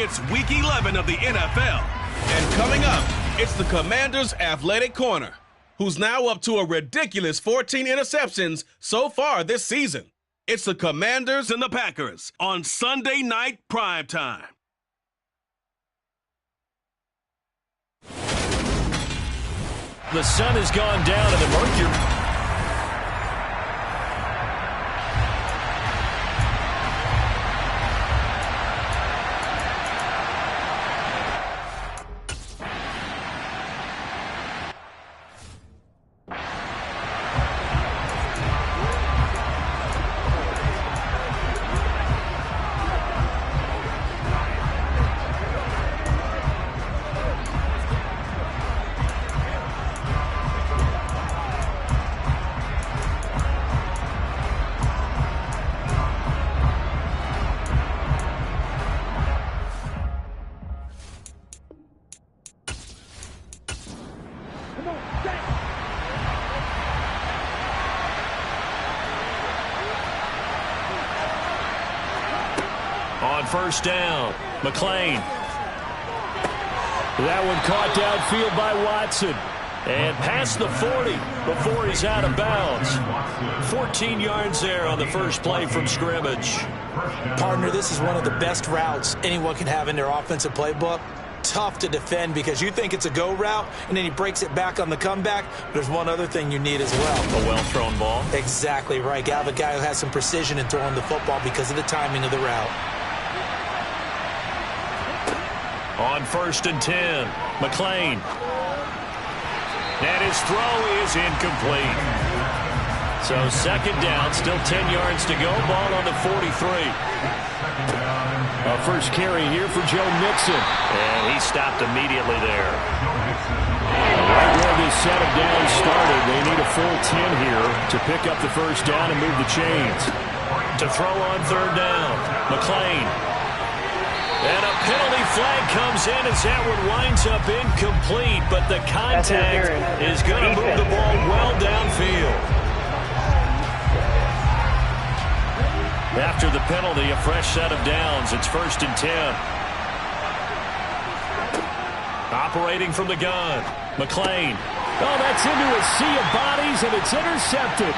It's Week 11 of the NFL. And coming up, it's the Commanders' Athletic Corner, who's now up to a ridiculous 14 interceptions so far this season. It's the Commanders and the Packers on Sunday Night Primetime. The sun has gone down and the mercury. On first down, McClain. That one caught downfield by Watson. And past the 40 before he's out of bounds. 14 yards there on the first play from scrimmage. Partner, this is one of the best routes anyone can have in their offensive playbook. Tough to defend because you think it's a go route, and then he breaks it back on the comeback. There's one other thing you need as well. A well-thrown ball. Exactly right. You have a guy who has some precision in throwing the football because of the timing of the route. On first and 10, McClain. And his throw is incomplete. So second down, still 10 yards to go. Ball on the 43. First carry here for Joe Mixon. And he stopped immediately there. Right where this set of downs started, they need a full 10 here to pick up the first down and move the chains. To throw on third down, McClain. And a penalty flag comes in as that one winds up incomplete, but the contact is going to move the ball well downfield. After the penalty, a fresh set of downs. It's first and 10. Operating from the gun, McClain. Oh, that's into a sea of bodies, and it's intercepted.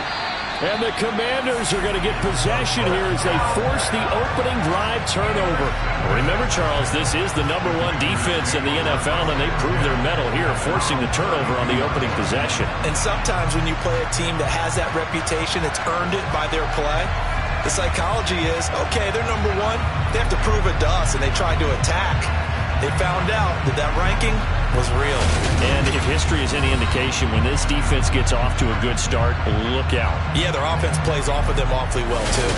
And the Commanders are going to get possession here as they force the opening drive turnover. Remember, Charles, this is the #1 defense in the NFL, and they prove their mettle here, forcing the turnover on the opening possession. And sometimes when you play a team that has that reputation, it's earned it by their play. The psychology is, okay, they're #1. They have to prove it to us, and they tried to attack. They found out that that ranking was real. And if history is any indication, when this defense gets off to a good start, look out. Yeah, their offense plays off of them awfully well, too.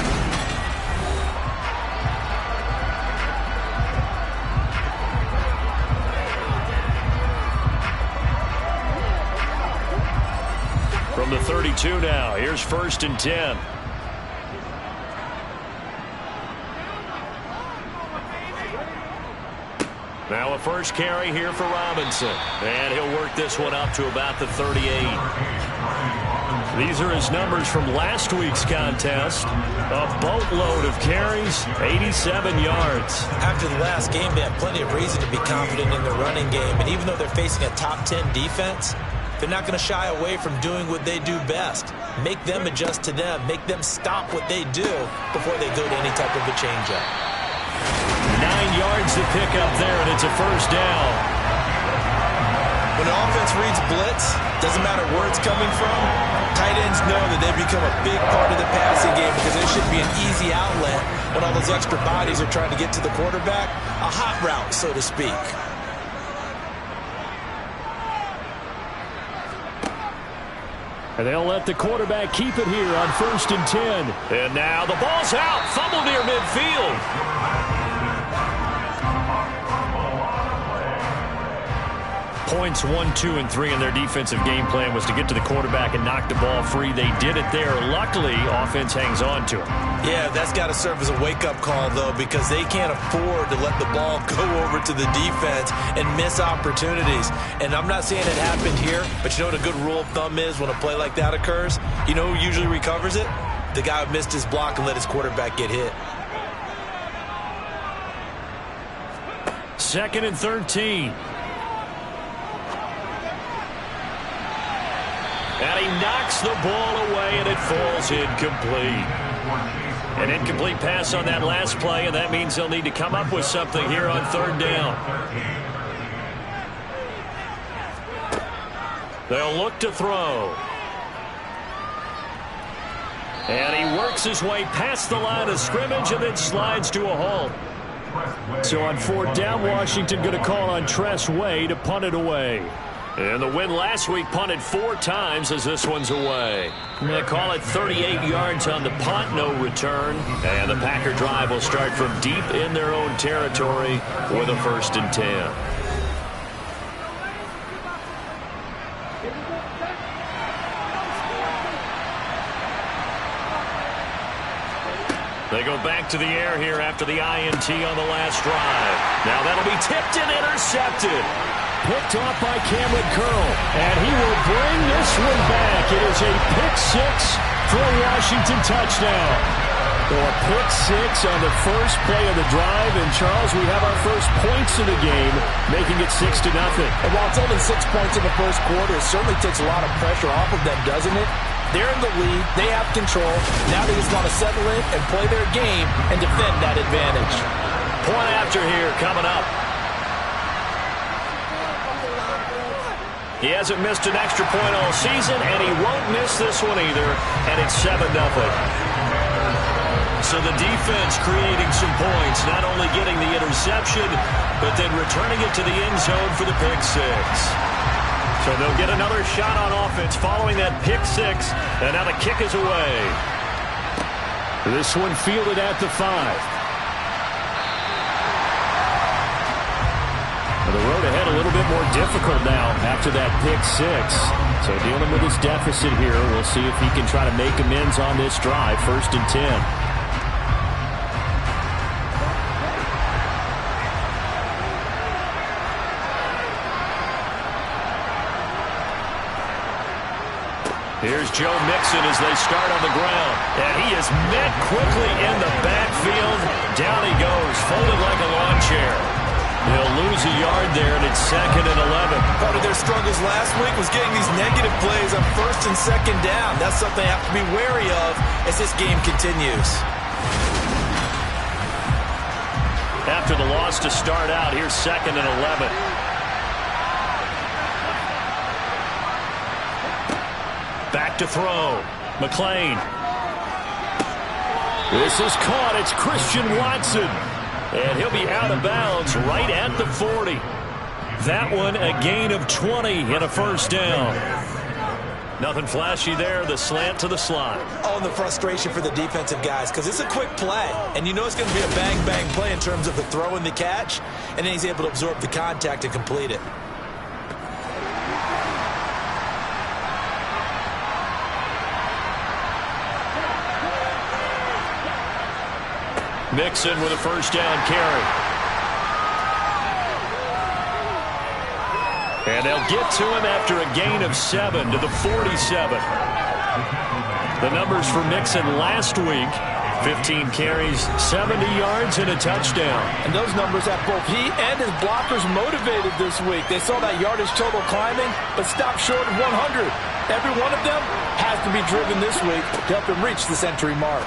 From the 32 now, here's first and 10. Now a first carry here for Robinson. And he'll work this one up to about the 38. These are his numbers from last week's contest. A boatload of carries, 87 yards. After the last game, they have plenty of reason to be confident in their running game. And even though they're facing a top 10 defense, they're not going to shy away from doing what they do best. Make them adjust to them. Make them stop what they do before they go to any type of a changeup. 9 yards to pick up there, and it's a first down. When the offense reads blitz, doesn't matter where it's coming from, tight ends know that they become a big part of the passing game because there should be an easy outlet when all those extra bodies are trying to get to the quarterback. A hot route, so to speak. And they'll let the quarterback keep it here on first and 10. And now the ball's out. Fumble near midfield. Points 1, 2, and 3 in their defensive game plan was to get to the quarterback and knock the ball free. They did it there. Luckily, offense hangs on to it. Yeah, that's got to serve as a wake-up call, though, because they can't afford to let the ball go over to the defense and miss opportunities. And I'm not saying it happened here, but you know what a good rule of thumb is when a play like that occurs? You know who usually recovers it? The guy who missed his block and let his quarterback get hit. 2nd and 13. And he knocks the ball away, and it falls incomplete. An incomplete pass on that last play, and that means they'll need to come up with something here on 3rd down. They'll look to throw. And he works his way past the line of scrimmage and then slides to a halt. So on 4th down, Washington going to call on Tress Way to punt it away. And the win last week punted 4 times as this one's away. I'm going to call it 38 yards on the punt, no return. And the Packer drive will start from deep in their own territory with a 1st and 10. They go back to the air here after the INT on the last drive. Now that'll be tipped and intercepted. Picked off by Cameron Curl. And he will bring this one back. It is a pick 6 for a Washington touchdown. So a pick 6 on the first play of the drive. And, Charles, we have our first points of the game, making it 6-0. And while it's only 6 points in the first quarter, it certainly takes a lot of pressure off of them, doesn't it? They're in the lead. They have control. Now they just want to settle in and play their game and defend that advantage. Point after here coming up. He hasn't missed an extra point all season, and he won't miss this one either, and it's 7-0. So the defense creating some points, not only getting the interception, but then returning it to the end zone for the pick 6. So they'll get another shot on offense following that pick 6, and now the kick is away. This one fielded at the 5. The road ahead a little bit more difficult now after that pick 6. So dealing with his deficit here, we'll see if he can try to make amends on this drive. 1st and 10. Here's Joe Mixon as they start on the ground. And he is met quickly in the backfield. Down he goes, folded like a lawn chair. They'll lose a yard there, and it's 2nd and 11. Part of their struggles last week was getting these negative plays on 1st and 2nd down. That's something they have to be wary of as this game continues. After the loss to start out, here's 2nd and 11. Back to throw. McLean. This is caught. It's Christian Watson. And he'll be out of bounds right at the 40. That one a gain of 20 and a 1st down. Nothing flashy there. The slant to the slot. Oh, and the frustration for the defensive guys because it's a quick play. And you know it's going to be a bang-bang play in terms of the throw and the catch. And then he's able to absorb the contact and complete it. Mixon with a 1st down carry. And they'll get to him after a gain of 7 to the 47. The numbers for Mixon last week, 15 carries, 70 yards, and a touchdown. And those numbers have both he and his blockers motivated this week. They saw that yardage total climbing, but stopped short of 100. Every one of them has to be driven this week to help him reach the century mark.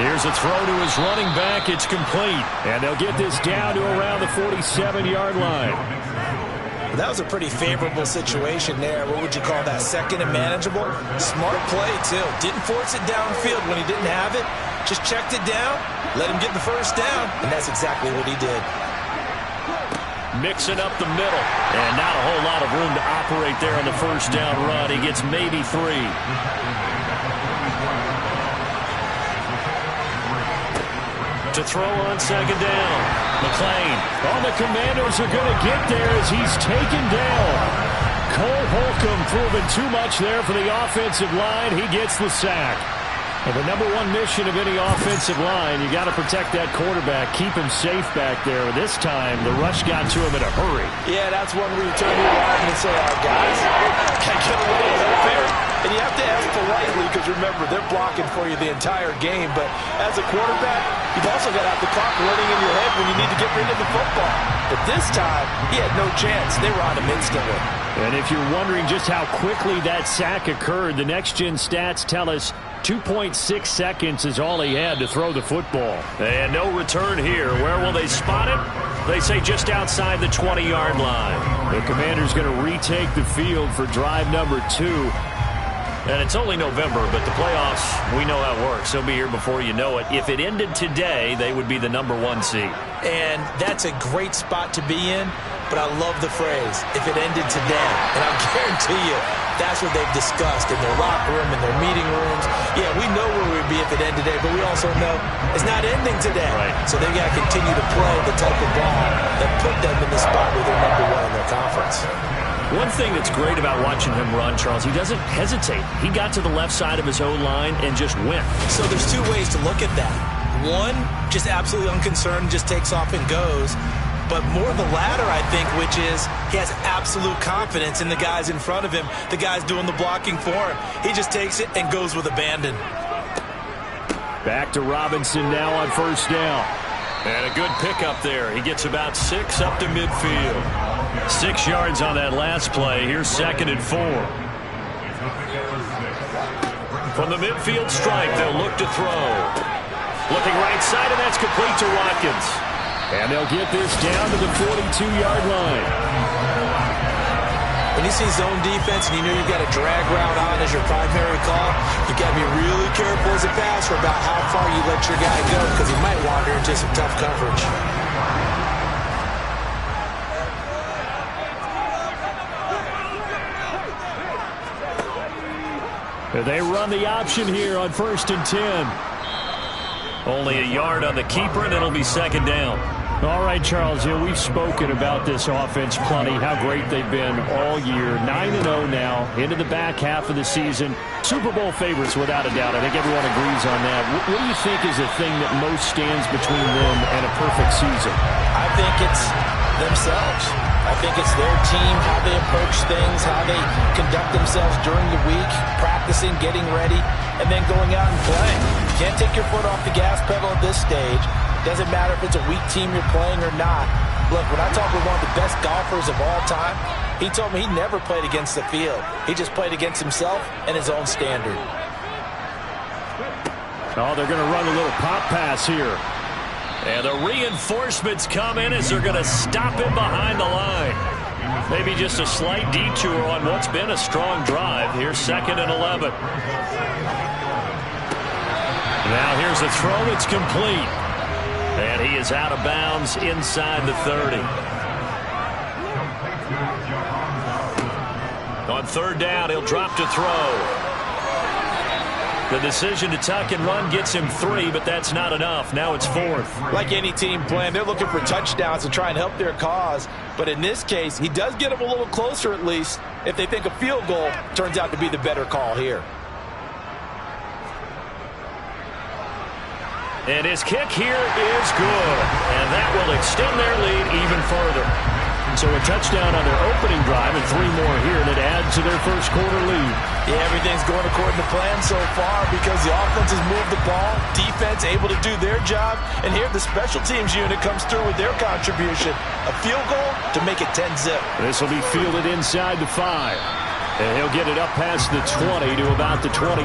Here's a throw to his running back. It's complete. And they'll get this down to around the 47-yard line. That was a pretty favorable situation there. What would you call that? 2nd and manageable? Smart play, too. Didn't force it downfield when he didn't have it. Just checked it down, let him get the 1st down, and that's exactly what he did. Mixing up the middle. And not a whole lot of room to operate there on the 1st down run. He gets maybe 3. To throw on 2nd down. McLean. All the Commanders are going to get there as he's taken down. Cole Holcomb proving too much there for the offensive line. He gets the sack. Well, the number one mission of any offensive line, you got to protect that quarterback, keep him safe back there. This time, the rush got to him in a hurry. Yeah, that's one where you turn to your line and say, guys, can't get a little help here. And you have to ask politely because, remember, they're blocking for you the entire game. But as a quarterback, you've also got to have the clock running in your head when you need to get rid of the football. But this time, he had no chance. They were on him instantly. And if you're wondering just how quickly that sack occurred, the next-gen stats tell us 2.6 seconds is all he had to throw the football. And no return here. Where will they spot it? They say just outside the 20-yard line. The Commanders going to retake the field for drive number 2. And it's only November, but the playoffs, we know how it works. They'll be here before you know it. If it ended today, they would be the number 1 seed. And that's a great spot to be in, but I love the phrase, if it ended today. And I guarantee you, that's what they've discussed in their locker room, in their meeting rooms. Yeah, we know where we'd be if it ended today, but we also know it's not ending today. Right. So they've got to continue to play the type of ball that put them in the spot where they're number 1 in their conference. One thing that's great about watching him run, Charles, he doesn't hesitate. He got to the left side of his O-line and just went. So there's 2 ways to look at that. One, just absolutely unconcerned, just takes off and goes. But more the latter, I think, which is he has absolute confidence in the guys in front of him, the guys doing the blocking for him. He just takes it and goes with abandon. Back to Robinson now on first down. And a good pickup there. He gets about 6 up to midfield. 6 yards on that last play. Here's 2nd and 4. From the midfield stripe, they'll look to throw. Looking right side, and that's complete to Watkins. And they'll get this down to the 42-yard line. When you see zone defense and you know you've got a drag route on as your primary call, you've got to be really careful as a passer about how far you let your guy go because he might wander into some tough coverage. They run the option here on 1st and 10. Only a yard on the keeper, and it'll be 2nd down. All right, Charles, we've spoken about this offense plenty, how great they've been all year. 9-0 now, into the back half of the season. Super Bowl favorites, without a doubt. I think everyone agrees on that. What do you think is the thing that most stands between them and a perfect season? I think it's themselves. I think it's their team, how they approach things, how they conduct themselves during the week, practicing, getting ready, and then going out and playing. You can't take your foot off the gas pedal at this stage. Doesn't matter if it's a weak team you're playing or not. Look, when I talk with one of the best golfers of all time, he told me he never played against the field. He just played against himself and his own standard. Oh, they're going to run a little pop pass here. And the reinforcements come in as they're going to stop him behind the line. Maybe just a slight detour on what's been a strong drive. Here's 2nd and 11. Now here's the throw. It's complete. And he is out of bounds inside the 30. On 3rd down, he'll drop to throw. The decision to tuck and run gets him 3, but that's not enough. Now it's 4th. Like any team playing, they're looking for touchdowns to try and help their cause. But in this case, he does get them a little closer at least if they think a field goal turns out to be the better call here. And his kick here is good. And that will extend their lead even further. So a touchdown on their opening drive and 3 more here that add to their first quarter lead. Yeah, everything's going according to plan so far because the offense has moved the ball, defense able to do their job, and here the special teams unit comes through with their contribution. A field goal to make it 10-zip. This will be fielded inside the 5. And he'll get it up past the 20 to about the 22.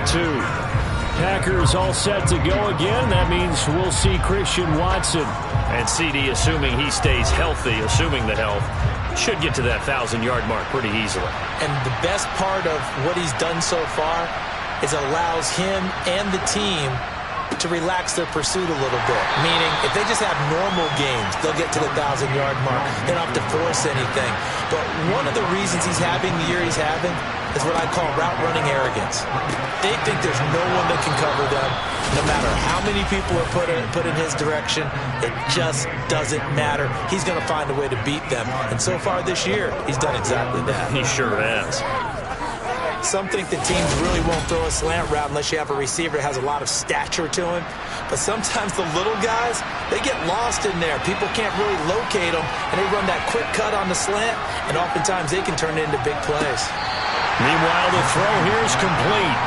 Packers all set to go again. That means we'll see Christian Watson. And CD, assuming he stays healthy, assuming the health, should get to that 1,000-yard mark pretty easily. And the best part of what he's done so far is it allows him and the team to relax their pursuit a little bit. Meaning, if they just have normal games, they'll get to the 1,000-yard mark. They don't have to force anything. But one of the reasons he's having the year he's having is what I call route running arrogance. They think there's no one that can cover them. No matter how many people are put in his direction, it just doesn't matter. He's going to find a way to beat them. And so far this year, he's done exactly that. He sure has. Some think the teams really won't throw a slant route unless you have a receiver that has a lot of stature to him. But sometimes the little guys, they get lost in there. People can't really locate them, and they run that quick cut on the slant, and oftentimes they can turn it into big plays. Meanwhile, the throw here is complete.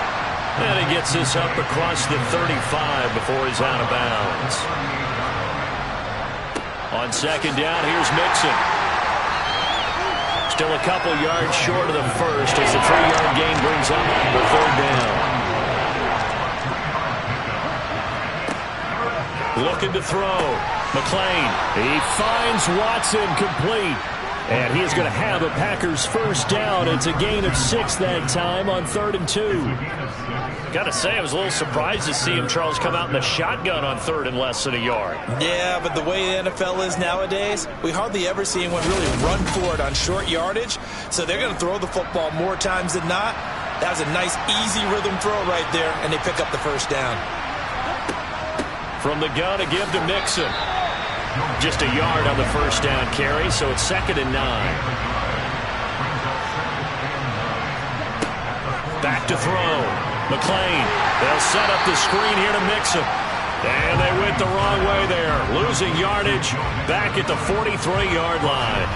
And he gets this up across the 35 before he's out of bounds. On second down, here's Mixon. Still a couple yards short of the first as the 3-yard gain brings up the third down. Looking to throw. McClain. He finds Watson complete. And he is going to have a Packers first down. It's a gain of 6 that time on 3rd and 2. Got to say, I was a little surprised to see him, Charles, come out in the shotgun on 3rd and less than a yard. Yeah, but the way the NFL is nowadays, we hardly ever see anyone really run for it on short yardage. So they're going to throw the football more times than not. That was a nice, easy rhythm throw right there, and they pick up the first down. From the gun to give to Mixon. Just a yard on the first down carry, so it's 2nd and 9. Back to throw. McClain. They'll set up the screen here to Mixon. And they went the wrong way there. Losing yardage back at the 43-yard line.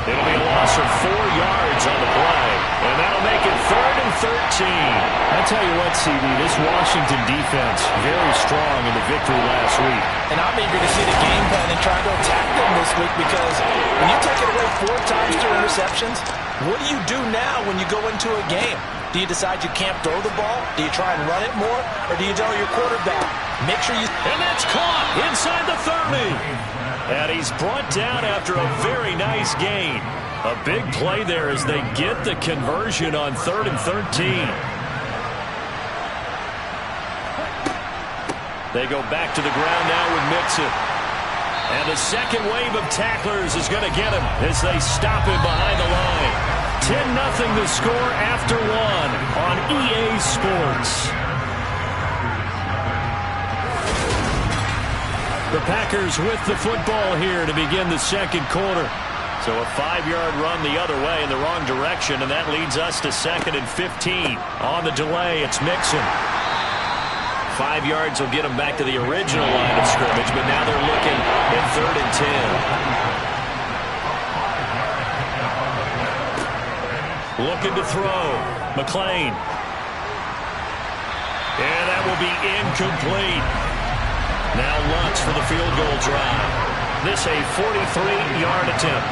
It'll be a loss of 4 yards on the play. And that'll make it 3rd and 13. I tell you what, CD, this Washington defense, very strong in the victory last week. And I'm eager to see the game plan and try to attack them this week because when you take it away 4 times through interceptions, what do you do now when you go into a game? Do you decide you can't throw the ball? Do you try and run it more? Or do you tell your quarterback, make sure you... And that's caught inside the 30. And he's brought down after a very nice gain. A big play there as they get the conversion on 3rd and 13. They go back to the ground now with Mixon. And the second wave of tacklers is going to get him as they stop him behind the line. 10-0 the score after 1 on EA Sports. The Packers with the football here to begin the second quarter. So a 5-yard run the other way in the wrong direction, and that leads us to 2nd and 15. On the delay, it's Mixon. 5 yards will get them back to the original line of scrimmage, but now they're looking at 3rd and 10. Looking to throw. McClain. And that will be incomplete. Now Lutz for the field goal drive. This a 43-yard attempt.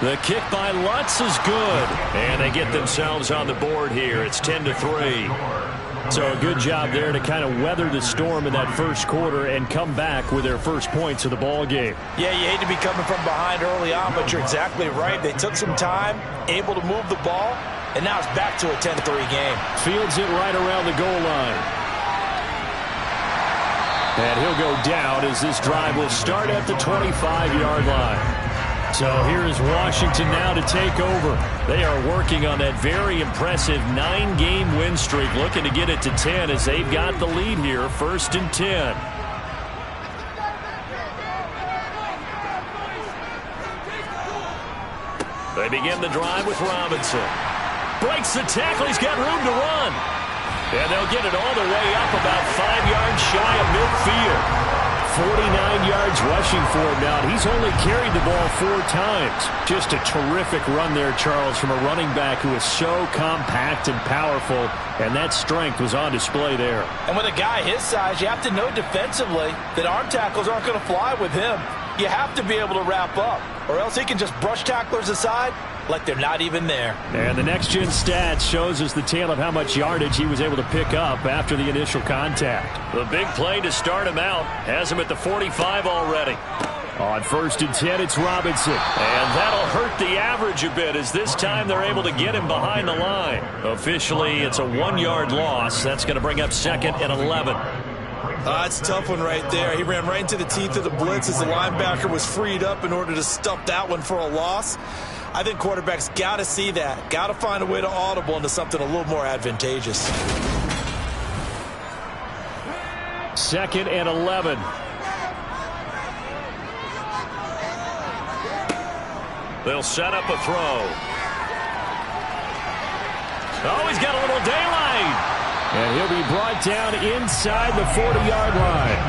The kick by Lutz is good. And they get themselves on the board here. It's 10-3. So a good job there to kind of weather the storm in that first quarter and come back with their first points of the ball game. Yeah, you hate to be coming from behind early on, but you're exactly right. They took some time, able to move the ball, and now it's back to a 10-3 game. Fields it right around the goal line. And he'll go down as this drive will start at the 25-yard line. So here is Washington now to take over. They are working on that very impressive 9-game win streak, looking to get it to 10 as they've got the lead here, 1st and 10. They begin the drive with Robinson. Breaks the tackle. He's got room to run. And they'll get it all the way up about 5 yards shy of midfield. 49 yards rushing for him now. He's only carried the ball 4 times. Just a terrific run there, Charles, from a running back who is so compact and powerful, and that strength was on display there. And with a guy his size, you have to know defensively that arm tackles aren't going to fly with him. You have to be able to wrap up, or else he can just brush tacklers aside like they're not even there. And the next-gen stats shows us the tale of how much yardage he was able to pick up after the initial contact. The big play to start him out has him at the 45 already. On 1st and 10, it's Robinson. And that'll hurt the average a bit as this time they're able to get him behind the line. Officially, it's a 1-yard loss. That's going to bring up 2nd and 11. It's a tough one right there. He ran right into the teeth of the blitz as the linebacker was freed up in order to stuff that one for a loss. I think quarterbacks got to see that. Got to find a way to audible into something a little more advantageous. 2nd and 11. They'll set up a throw. Oh, he's got a little daylight. And he'll be brought down inside the 40-yard line.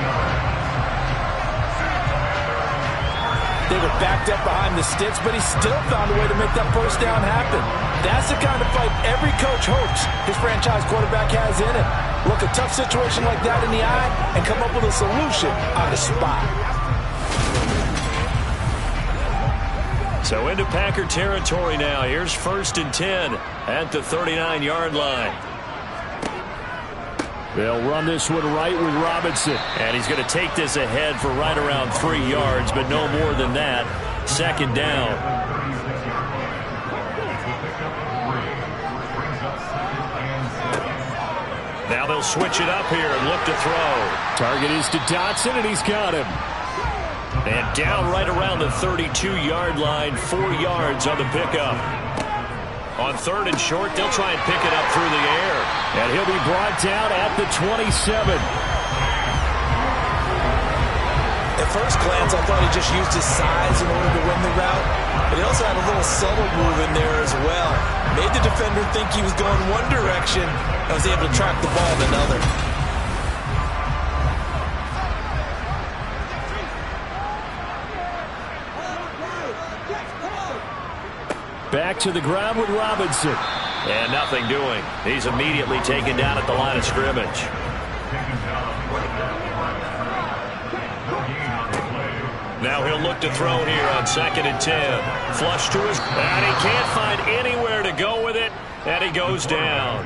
They were backed up behind the sticks, but he still found a way to make that first down happen. That's the kind of fight every coach hopes his franchise quarterback has in him. Look a tough situation like that in the eye and come up with a solution on the spot. So into Packer territory now. Here's 1st and 10 at the 39-yard line. They'll run this one right with Robinson. And he's going to take this ahead for right around 3 yards, but no more than that. 2nd down. Now they'll switch it up here and look to throw. Target is to Dotson, and he's got him. And down right around the 32-yard line, 4 yards on the pickup. On 3rd and short, they'll try and pick it up through the air. And he'll be brought down at the 27. At first glance, I thought he just used his size in order to win the route. But he also had a little subtle move in there as well. Made the defender think he was going one direction and was able to track the ball in another. Back to the ground with Robinson. And nothing doing. He's immediately taken down at the line of scrimmage. Now he'll look to throw here on 2nd and 10. Flush to his... And he can't find anywhere to go with it. And he goes down.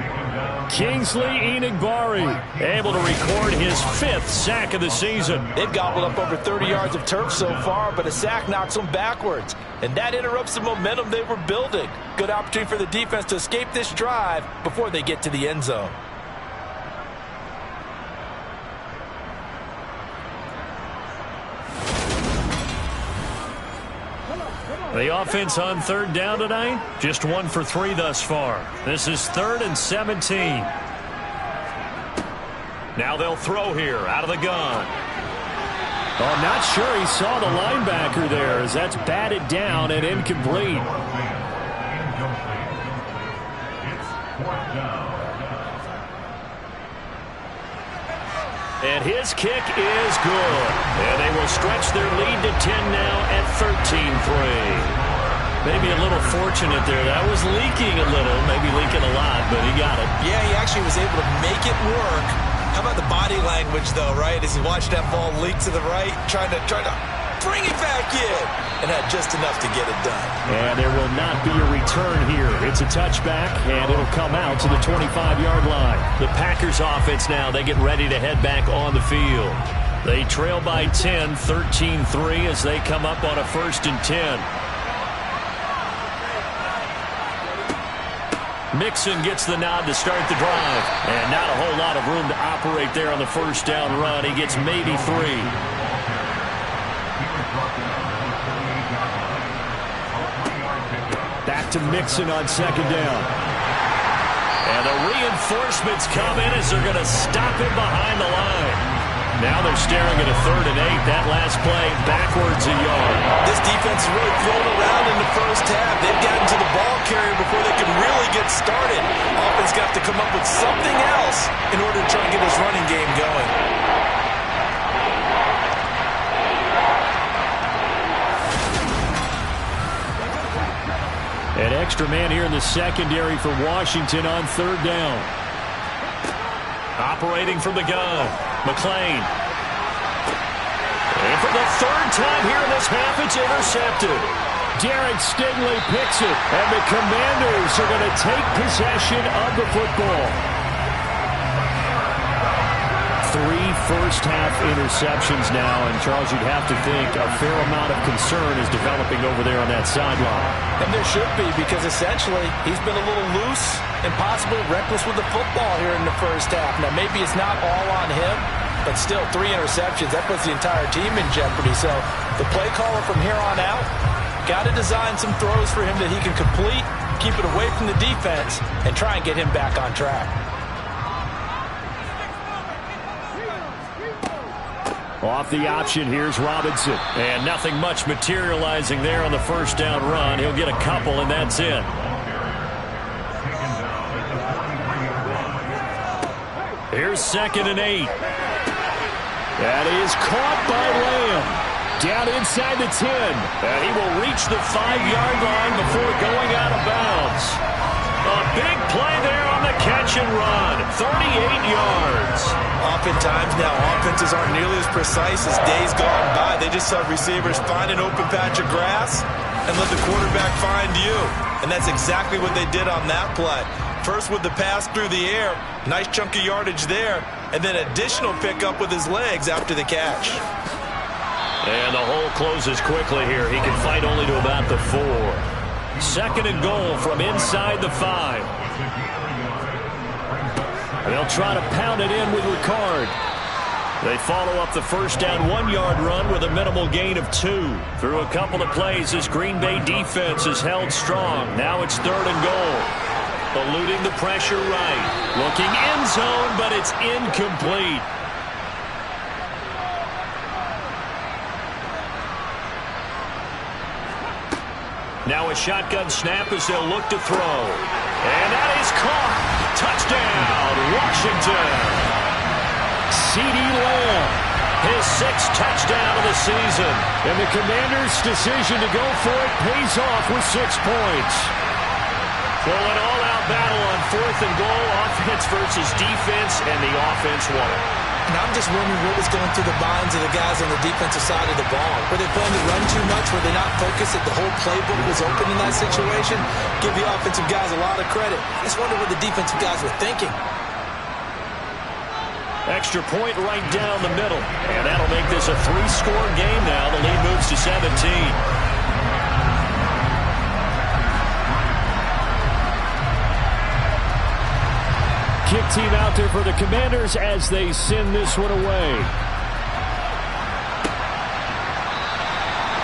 Kingsley Enagbare able to record his 5th sack of the season. They've gobbled up over 30 yards of turf so far, but a sack knocks them backwards. And that interrupts the momentum they were building. Good opportunity for the defense to escape this drive before they get to the end zone. The offense on 3rd down tonight, just 1 for 3 thus far. This is 3rd and 17. Now they'll throw here out of the gun. Oh, I'm not sure he saw the linebacker there as that's batted down and incomplete. And his kick is good. And they will stretch their lead to 10 now at 13-3. Maybe a little fortunate there. That was leaking a little, maybe leaking a lot, but he got it. Yeah, he actually was able to make it work. How about the body language, though, right? As he watched that ball leak to the right, trying to bring it back in, and had just enough to get it done. And there will not be a return here. It's a touchback, and it'll come out to the 25-yard line. The Packers offense now, they get ready to head back on the field. They trail by 10, 13-3 as they come up on a 1st and 10. Mixon gets the nod to start the drive. And not a whole lot of room to operate there on the 1st down run. He gets maybe 3. Back to Mixon on 2nd down. And the reinforcements come in as they're going to stop him behind the line. Now they're staring at a 3rd and 8. That last play backwards a yard. This defense is really thrown around in the first half. They've gotten to the ball carrier before they can really get started. Offense got to come up with something else in order to try and get his running game going. An extra man here in the secondary for Washington on 3rd down. Operating from the gun, McClain. And for the 3rd time here in this half, it's intercepted. Derek Stingley picks it, and the Commanders are going to take possession of the football. 3 first-half interceptions now, and Charles, you'd have to think a fair amount of concern is developing over there on that sideline. And there should be, because essentially he's been a little loose and possibly reckless with the football here in the first half. Now, maybe it's not all on him, but still 3 interceptions. That puts the entire team in jeopardy. So the play caller from here on out got to design some throws for him that he can complete, keep it away from the defense, and try and get him back on track. Off the option, here's Robinson. And nothing much materializing there on the 1st down run. He'll get a couple, and that's it. Here's 2nd and 8. That is caught by Lamb. Down inside the 10. And he will reach the 5-yard line before going out of bounds. A big play there on the catch and run. 38 yards. Oftentimes now, offenses aren't nearly as precise as days gone by. They just have receivers find an open patch of grass and let the quarterback find you. And that's exactly what they did on that play. First with the pass through the air, nice chunk of yardage there, and then additional pickup with his legs after the catch. And the hole closes quickly here. He can fight only to about the 4. 2nd and goal from inside the 5. And they'll try to pound it in with Ricard. They follow up the first down 1-yard run with a minimal gain of 2. Through a couple of plays, this Green Bay defense is held strong. Now it's 3rd and goal. Eluding the pressure right. Looking end zone, but it's incomplete. Now a shotgun snap as they'll look to throw. And that is caught. Touchdown, Washington. CeeDee Lamb, his 6th touchdown of the season. And the Commanders' decision to go for it pays off with 6 points. Well, an all-out battle on 4th and goal, offense versus defense, and the offense won it. And I'm just wondering what was going through the minds of the guys on the defensive side of the ball. Were they playing the run too much? Were they not focused that the whole playbook was open in that situation? Give the offensive guys a lot of credit. I just wonder what the defensive guys were thinking. Extra point right down the middle. And that'll make this a 3-score game now. The lead moves to 17. Kick team out there for the Commanders as they send this one away.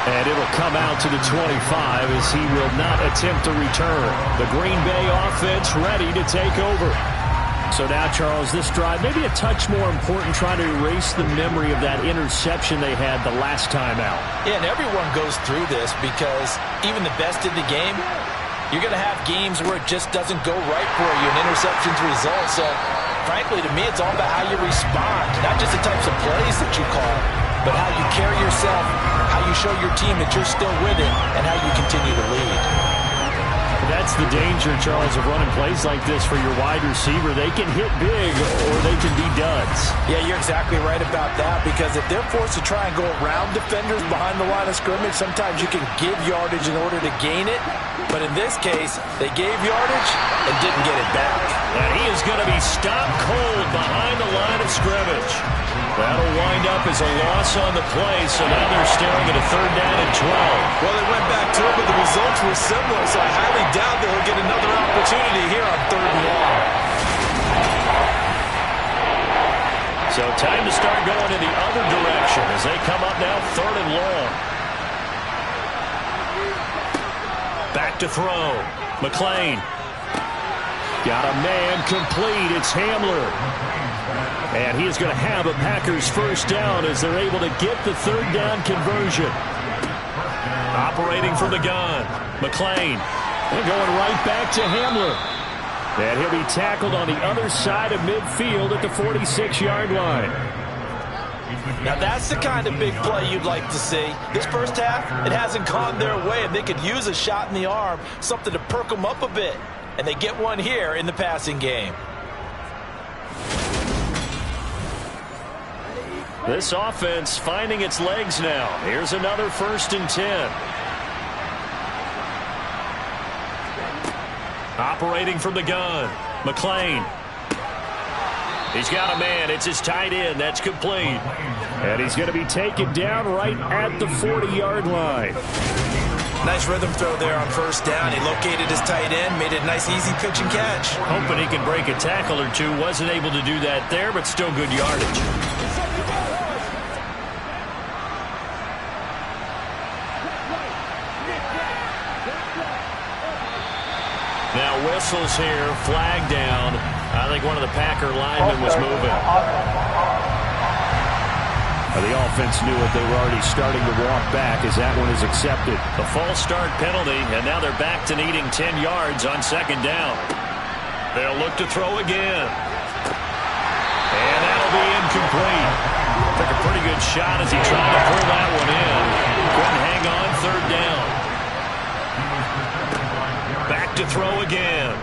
And it'll come out to the 25 as he will not attempt to return. The Green Bay offense ready to take over. So now, Charles, this drive maybe a touch more important, trying to erase the memory of that interception they had the last time out. Yeah, and everyone goes through this because even the best in the game, you're going to have games where it just doesn't go right for you, an interception's result. So, frankly, to me, it's all about how you respond, not just the types of plays that you call, but how you carry yourself, how you show your team that you're still with it, and how you continue to lead. That's the danger, Charles, of running plays like this for your wide receiver. They can hit big or they can be duds. Yeah, you're exactly right about that, because if they're forced to try and go around defenders behind the line of scrimmage, sometimes you can give yardage in order to gain it. But in this case, they gave yardage and didn't get it back. And he is going to be stopped cold behind the line of scrimmage. That'll wind up as a loss on the play, so now they're staring at a 3rd down and 12. Well, they went back to it, but the results were similar, so I highly doubt that he'll get another opportunity here on 3rd and long. So time to start going in the other direction as they come up now 3rd and long. Back to throw. McClain. Got a man complete. It's Hamler. And he is going to have a Packers 1st down as they're able to get the 3rd down conversion. Operating from the gun. McClain. And going right back to Hamler. And he'll be tackled on the other side of midfield at the 46-yard line. Now that's the kind of big play you'd like to see. This first half, it hasn't gone their way, and they could use a shot in the arm, something to perk them up a bit. And they get one here in the passing game. This offense finding its legs now. Here's another 1st and 10. Operating from the gun. McClain. He's got a man. It's his tight end. That's complete. And he's going to be taken down right at the 40-yard line. Nice rhythm throw there on 1st down. He located his tight end, made it a nice easy pitch and catch. Hoping he can break a tackle or two. Wasn't able to do that there, but still good yardage. Now whistles here, flag down. I think one of the Packer linemen was moving. The offense knew it. They were already starting to walk back as that one is accepted. The false start penalty, and now they're back to needing 10 yards on 2nd down. They'll look to throw again. And that'll be incomplete. Took a pretty good shot as he tried to pull that one in. Couldn't hang on, third down. Back to throw again.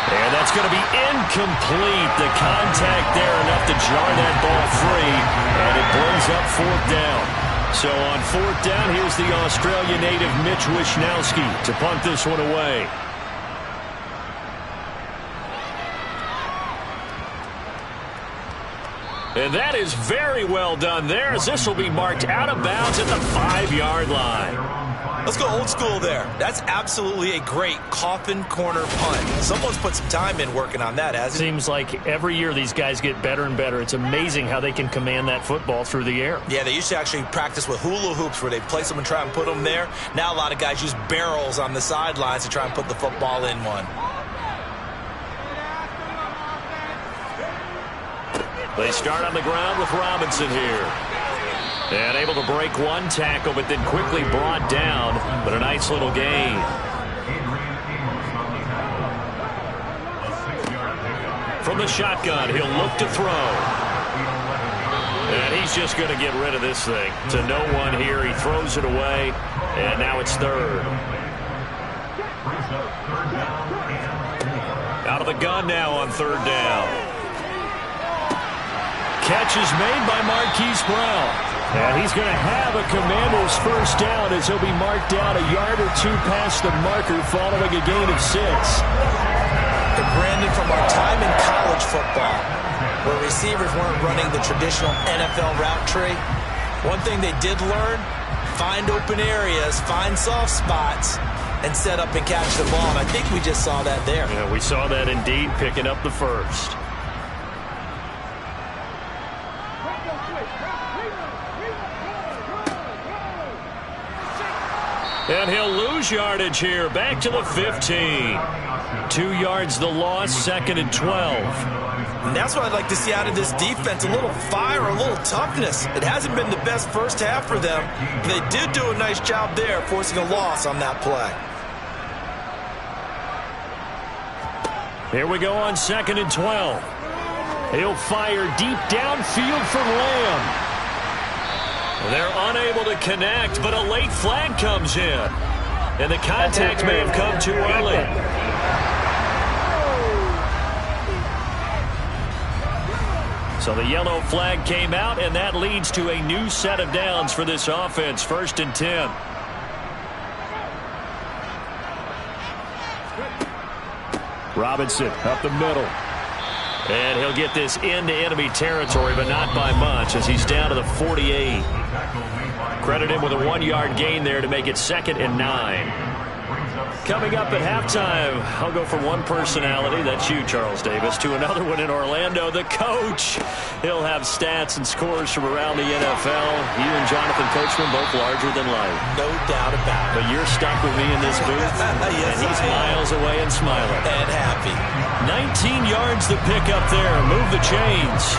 And that's going to be incomplete. The contact there enough to jar that ball free. And it brings up fourth down. So on fourth down, here's the Australia native Mitch Wishnowsky to punt this one away. And that is very well done there, as this will be marked out of bounds at the 5-yard line. Let's go old school there. That's absolutely a great coffin corner punt. Someone's put some time in working on that, hasn't it? Seems like every year these guys get better and better. It's amazing how they can command that football through the air. Yeah, they used to actually practice with hula hoops where they place them and try and put them there. Now a lot of guys use barrels on the sidelines to try and put the football in one. They start on the ground with Robinson here. And able to break one tackle, but then quickly brought down. But a nice little gain. From the shotgun, he'll look to throw. And he's just going to get rid of this thing. To no one here, he throws it away. And now it's third. Out of the gun now on third down. Catch is made by Marquise Brown. And he's going to have a Commander's first down as he'll be marked down a yard or two past the marker following a gain of 6. And Brandon, from our time in college football, where receivers weren't running the traditional NFL route tree, one thing they did learn, find open areas, find soft spots, and set up and catch the ball. And I think we just saw that there. Yeah, we saw that indeed, picking up the first. And he'll lose yardage here, back to the 15. 2 yards the loss, second and 12. And that's what I'd like to see out of this defense, a little fire, a little toughness. It hasn't been the best first half for them, but they did do a nice job there, forcing a loss on that play. Here we go on second and 12. He'll fire deep downfield for Lamb. They're unable to connect, but a late flag comes in. And the contact may have come too early. So the yellow flag came out, and that leads to a new set of downs for this offense. First and 10. Robinson up the middle. And he'll get this into enemy territory, but not by much, as he's down to the 48. Credit him with a 1-yard gain there to make it second and 9. Coming up at halftime, I'll go from one personality, that's you, Charles Davis, to another one in Orlando, the coach. He'll have stats and scores from around the NFL. You and Jonathan Coachman both larger than life. No doubt about it. But you're stuck with me in this booth, yes, and he's miles away and smiling. And happy. 19 yards to pick up there. Move the chains.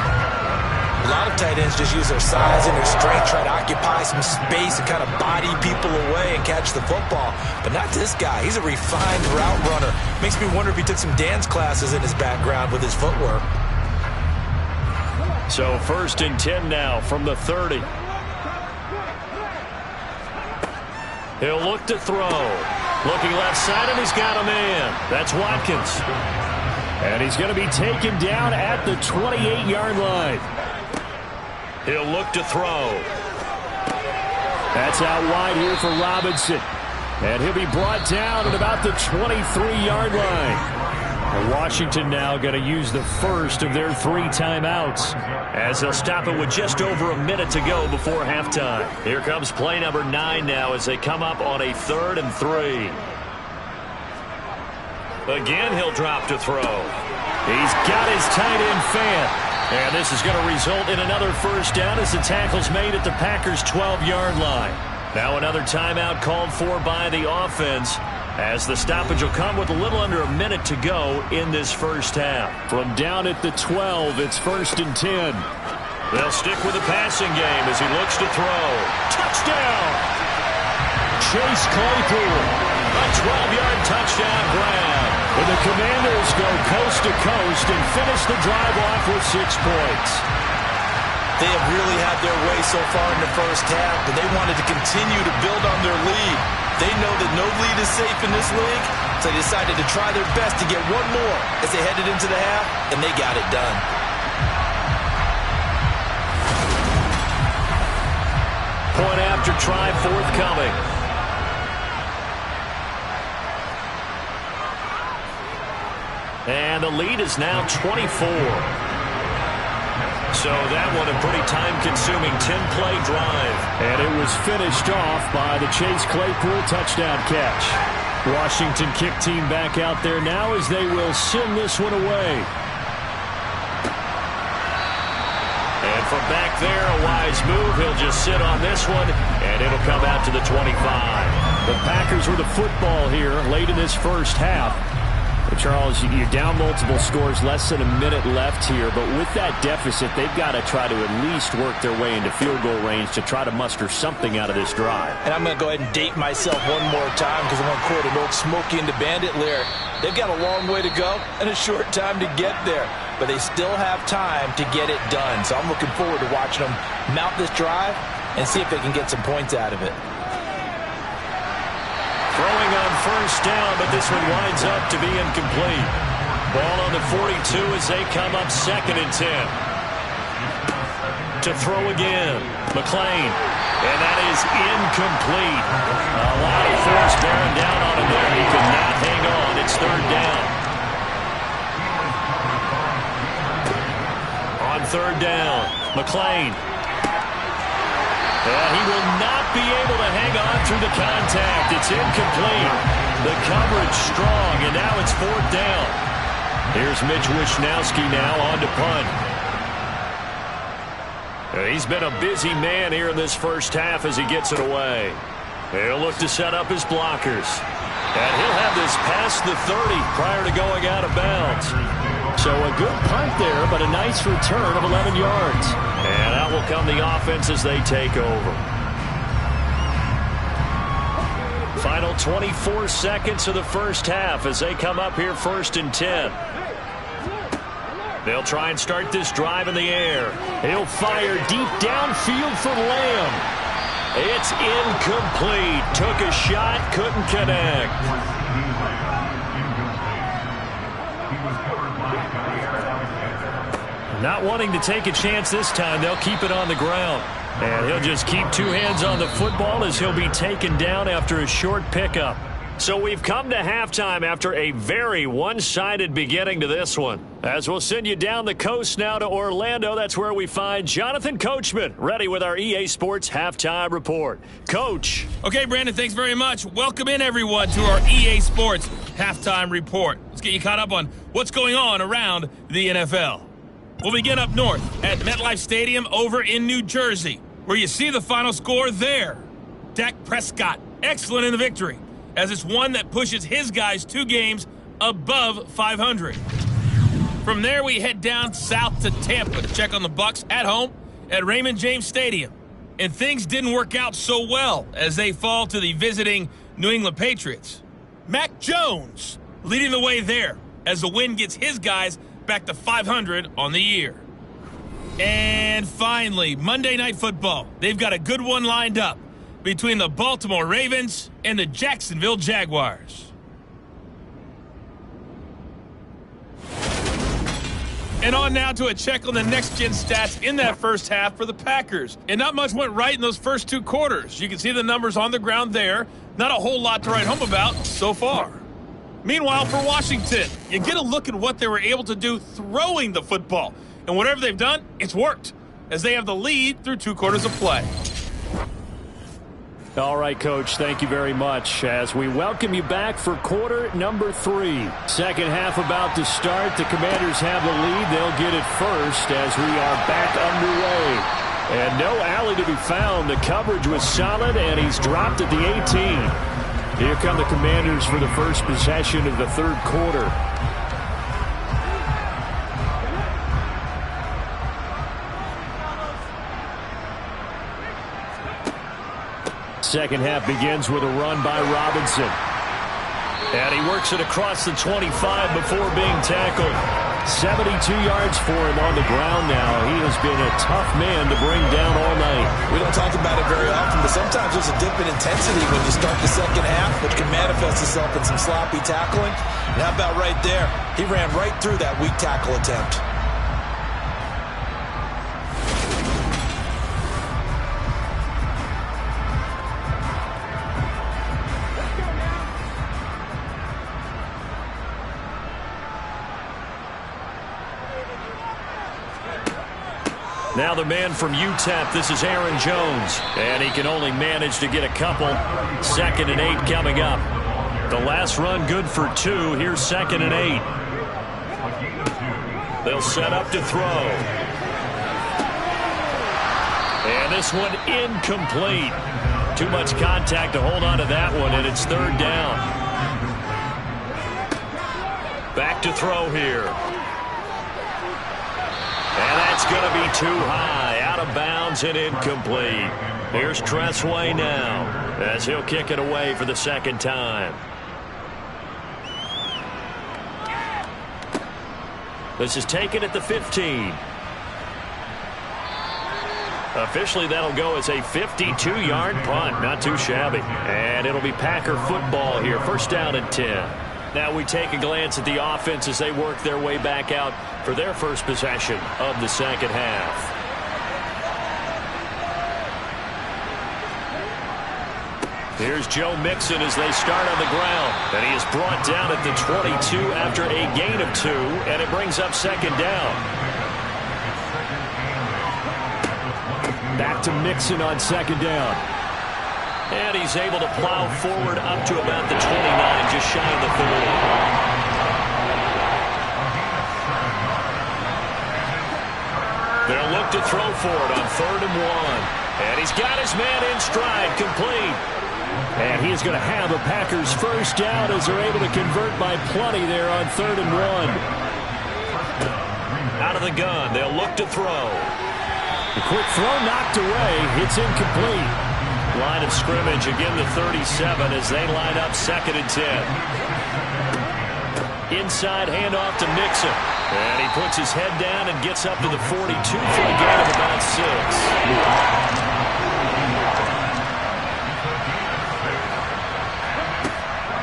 A lot of tight ends just use their size and their strength, try to occupy some space and kind of body people away and catch the football. But not this guy. He's a refined route runner. Makes me wonder if he took some dance classes in his background with his footwork. So first and 10 now from the 30. He'll look to throw. Looking left side, and he's got a man. That's Watkins. And he's going to be taken down at the 28-yard line. He'll look to throw. That's out wide here for Robinson. And he'll be brought down at about the 23-yard line. And Washington now going to use the first of their 3 timeouts, as they'll stop it with just over a minute to go before halftime. Here comes play number 9 now as they come up on a 3rd and 3. Again, he'll drop to throw. He's got his tight end fan. And this is going to result in another first down as the tackle's made at the Packers' 12-yard line. Now another timeout called for by the offense, as the stoppage will come with a little under a minute to go in this first half. From down at the 12, it's first and 10. They'll stick with the passing game as he looks to throw. Touchdown! Chase Claypool. A 12-yard touchdown grab. And the Commanders go coast to coast and finish the drive off with 6 points. They have really had their way so far in the first half, but they wanted to continue to build on their lead. They know that no lead is safe in this league, so they decided to try their best to get one more as they headed into the half, and they got it done. Point after try forthcoming. And the lead is now 24. So that one a pretty time-consuming 10-play drive. And it was finished off by the Chase Claypool touchdown catch. Washington kick team back out there now as they will send this one away. And from back there, a wise move. He'll just sit on this one, and it'll come out to the 25. The Packers with the football here late in this first half. Charles, you're down multiple scores, less than a minute left here, but with that deficit, they've got to try to at least work their way into field goal range to try to muster something out of this drive. And I'm going to go ahead and date myself one more time because I'm going to quote an old Smokey and the Bandit lyric. They've got a long way to go and a short time to get there, but they still have time to get it done. So I'm looking forward to watching them mount this drive and see if they can get some points out of it. Throwing on first down, but this one winds up to be incomplete. Ball on the 42 as they come up 2nd and 10. To throw again, McClain. And that is incomplete. A lot of force bearing down on him there. He could not hang on. It's 3rd down. On 3rd down, McClain. He will not be able to hang on through the contact. It's incomplete. The coverage strong, and now it's 4th down. Here's Mitch Wishnowsky now on to punt. He's been a busy man here in this first half as he gets it away. He'll look to set up his blockers. And he'll have this past the 30 prior to going out of bounds. So a good punt there, but a nice return of 11 yards. And out will come the offense as they take over. Final 24 seconds of the first half as they come up here 1st and 10. They'll try and start this drive in the air. He'll fire deep downfield for Lamb. It's incomplete. Took a shot, couldn't connect. Not wanting to take a chance this time, they'll keep it on the ground. And he'll just keep 2 hands on the football as he'll be taken down after a short pickup. So we've come to halftime after a very one-sided beginning to this one. As we'll send you down the coast now to Orlando, that's where we find Jonathan Coachman, ready with our EA Sports Halftime Report. Coach. Okay, Brandon, thanks very much. Welcome in, everyone, to our EA Sports Halftime Report. Let's get you caught up on what's going on around the NFL. We'll begin up north at MetLife Stadium over in New Jersey, where you see the final score there. Dak Prescott, excellent in the victory, as it's one that pushes his guys 2 games above 500. From there, we head down south to Tampa to check on the Bucs at home at Raymond James Stadium. And things didn't work out so well as they fall to the visiting New England Patriots. Mac Jones leading the way there as the win gets his guys back to 500 on the year. And finally, Monday Night Football. They've got a good one lined up between the Baltimore Ravens and the Jacksonville Jaguars. And on now to a check on the next-gen stats in that first half for the Packers. And not much went right in those first 2 quarters. You can see the numbers on the ground there. Not a whole lot to write home about so far. Meanwhile, for Washington, you get a look at what they were able to do throwing the football. And whatever they've done, it's worked, as they have the lead through 2 quarters of play. All right, Coach, thank you very much as we welcome you back for quarter number 3. Second half about to start. The Commanders have the lead. They'll get it first as we are back underway. And no alley to be found. The coverage was solid, and he's dropped at the 18. Here come the Commanders for the first possession of the 3rd quarter. Second half begins with a run by Robinson. And he works it across the 25 before being tackled. 72 yards for him on the ground now. He has been a tough man to bring down all night. We don't talk about it very often, but sometimes there's a dip in intensity when you start the second half, which can manifest itself in some sloppy tackling. And how about right there? He ran right through that weak tackle attempt. Now the man from UTEP, this is Aaron Jones. And he can only manage to get a couple. 2nd and 8 coming up. The last run good for 2. Here's 2nd and 8. They'll set up to throw. And this one incomplete. Too much contact to hold on to that one, and it's 3rd down. Back to throw here. And that's going to be too high, out of bounds and incomplete. Here's Tressway now as he'll kick it away for the 2nd time. This is taken at the 15. Officially, that'll go as a 52-yard punt. Not too shabby. And it'll be Packer football here. 1st down and 10. Now we take a glance at the offense as they work their way back out for their first possession of the second half. Here's Joe Mixon as they start on the ground. And he is brought down at the 22 after a gain of 2, and it brings up 2nd down. Back to Mixon on 2nd down. And he's able to plow forward up to about the 29, just shy of the 30. They'll look to throw for it on 3rd and 1. And he's got his man in stride, complete. And he's going to have a Packers first down as they're able to convert by plenty there on 3rd and 1. Out of the gun, they'll look to throw. The quick throw knocked away. It's incomplete. Line of scrimmage, again the 37 as they line up 2nd and 10. Inside handoff to Mixon. And he puts his head down and gets up to the 42 for a gain of about 6.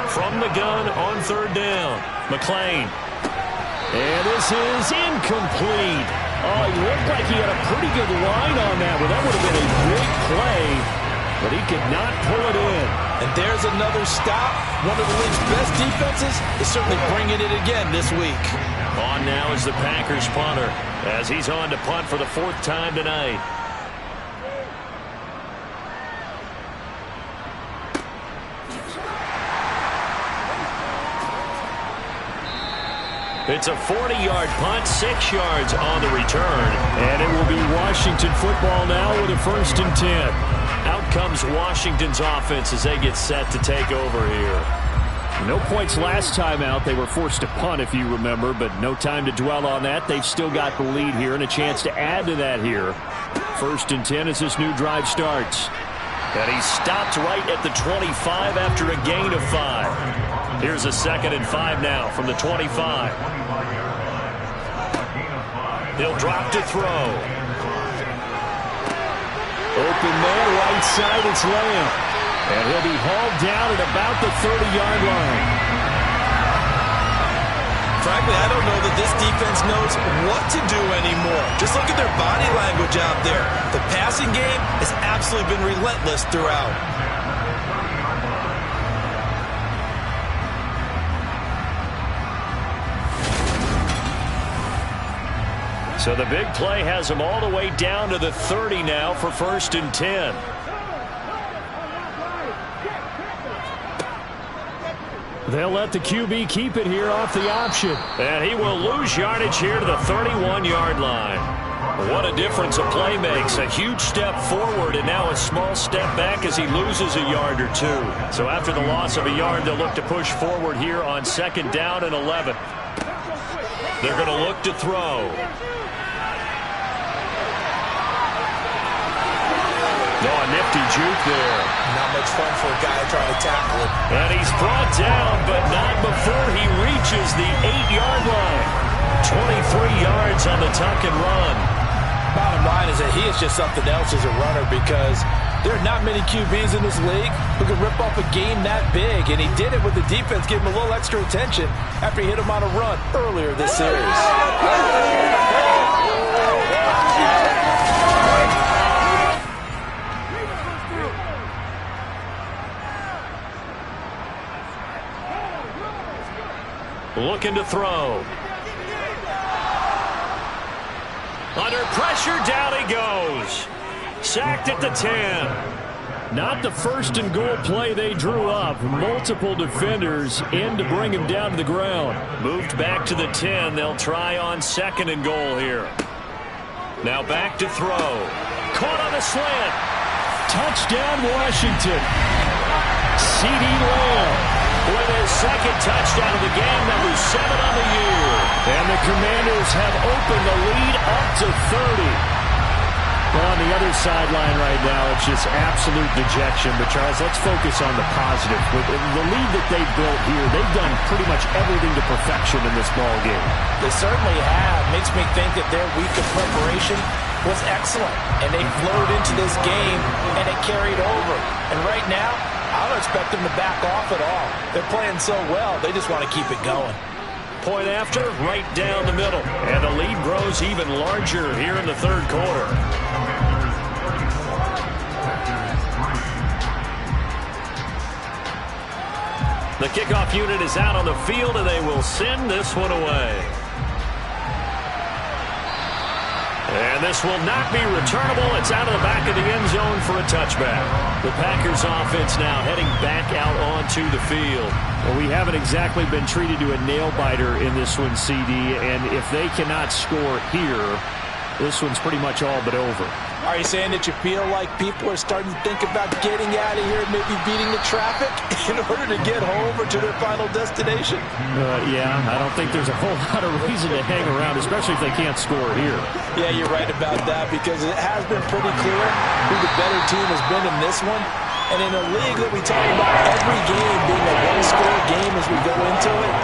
From the gun on 3rd down, McClain. And this is incomplete. Oh, he looked like he had a pretty good line on that one. That would have been a big play, but he could not pull it in. And there's another stop. One of the league's best defenses is certainly bringing it again this week. On now is the Packers punter as he's on to punt for the 4th time tonight. It's a 40-yard punt, 6 yards on the return. And it will be Washington football now with a 1st and 10. Out comes Washington's offense as they get set to take over here. No points last time out. They were forced to punt, if you remember, but no time to dwell on that. They've still got the lead here and a chance to add to that here. 1st and 10 as this new drive starts. And he stopped right at the 25 after a gain of 5. Here's a 2nd and 5 now from the 25. He'll drop to throw. Open man, right side, it's Lamb. And he'll be hauled down at about the 30-yard line. Frankly, I don't know that this defense knows what to do anymore. Just look at their body language out there. The passing game has absolutely been relentless throughout. So the big play has them all the way down to the 30 now for 1st and 10. They'll let the QB keep it here off the option. And he will lose yardage here to the 31-yard line. What a difference a play makes. A huge step forward and now a small step back as he loses a yard or 2. So after the loss of a yard, they'll look to push forward here on 2nd down and 11. They're going to look to throw. Oh, a nifty juke there. Not much fun for a guy trying to tackle it. And he's brought down, but not before he reaches the 8-yard line. 23 yards on the tuck and run. Bottom line is that he is just something else as a runner, because there are not many QBs in this league who can rip off a game that big, and he did it with the defense giving him a little extra attention after he hit him on a run earlier this series. Looking to throw. Under pressure, down he goes. Sacked at the 10. Not the first and goal play they drew up. Multiple defenders in to bring him down to the ground. Moved back to the 10. They'll try on 2nd and goal here. Now back to throw. Caught on the slant. Touchdown, Washington. CeeDee Lamb with his 2nd touchdown of the game, number 7 on the year. And the Commanders have opened the lead up to 30. Well, on the other sideline right now, it's just absolute dejection. But, Charles, let's focus on the positive. With the lead that they've built here, they've done pretty much everything to perfection in this ball game. They certainly have. Makes me think that their week of preparation was excellent. And they flowed into this game, and it carried over. And right now, I don't expect them to back off at all. They're playing so well, they just want to keep it going. Point after, right down the middle. And the lead grows even larger here in the 3rd quarter. The kickoff unit is out on the field, and they will send this one away. And this will not be returnable. It's out of the back of the end zone for a touchback. The Packers offense now heading back out onto the field. Well, we haven't exactly been treated to a nail-biter in this one, CD, and if they cannot score here, this one's pretty much all but over. Are you saying that you feel like people are starting to think about getting out of here and maybe beating the traffic in order to get home or to their final destination? Yeah, I don't think there's a whole lot of reason to hang around, especially if they can't score here. Yeah, you're right about that, because it has been pretty clear who the better team has been in this one. And in a league that we talk about every game being a one-score game as we go into it,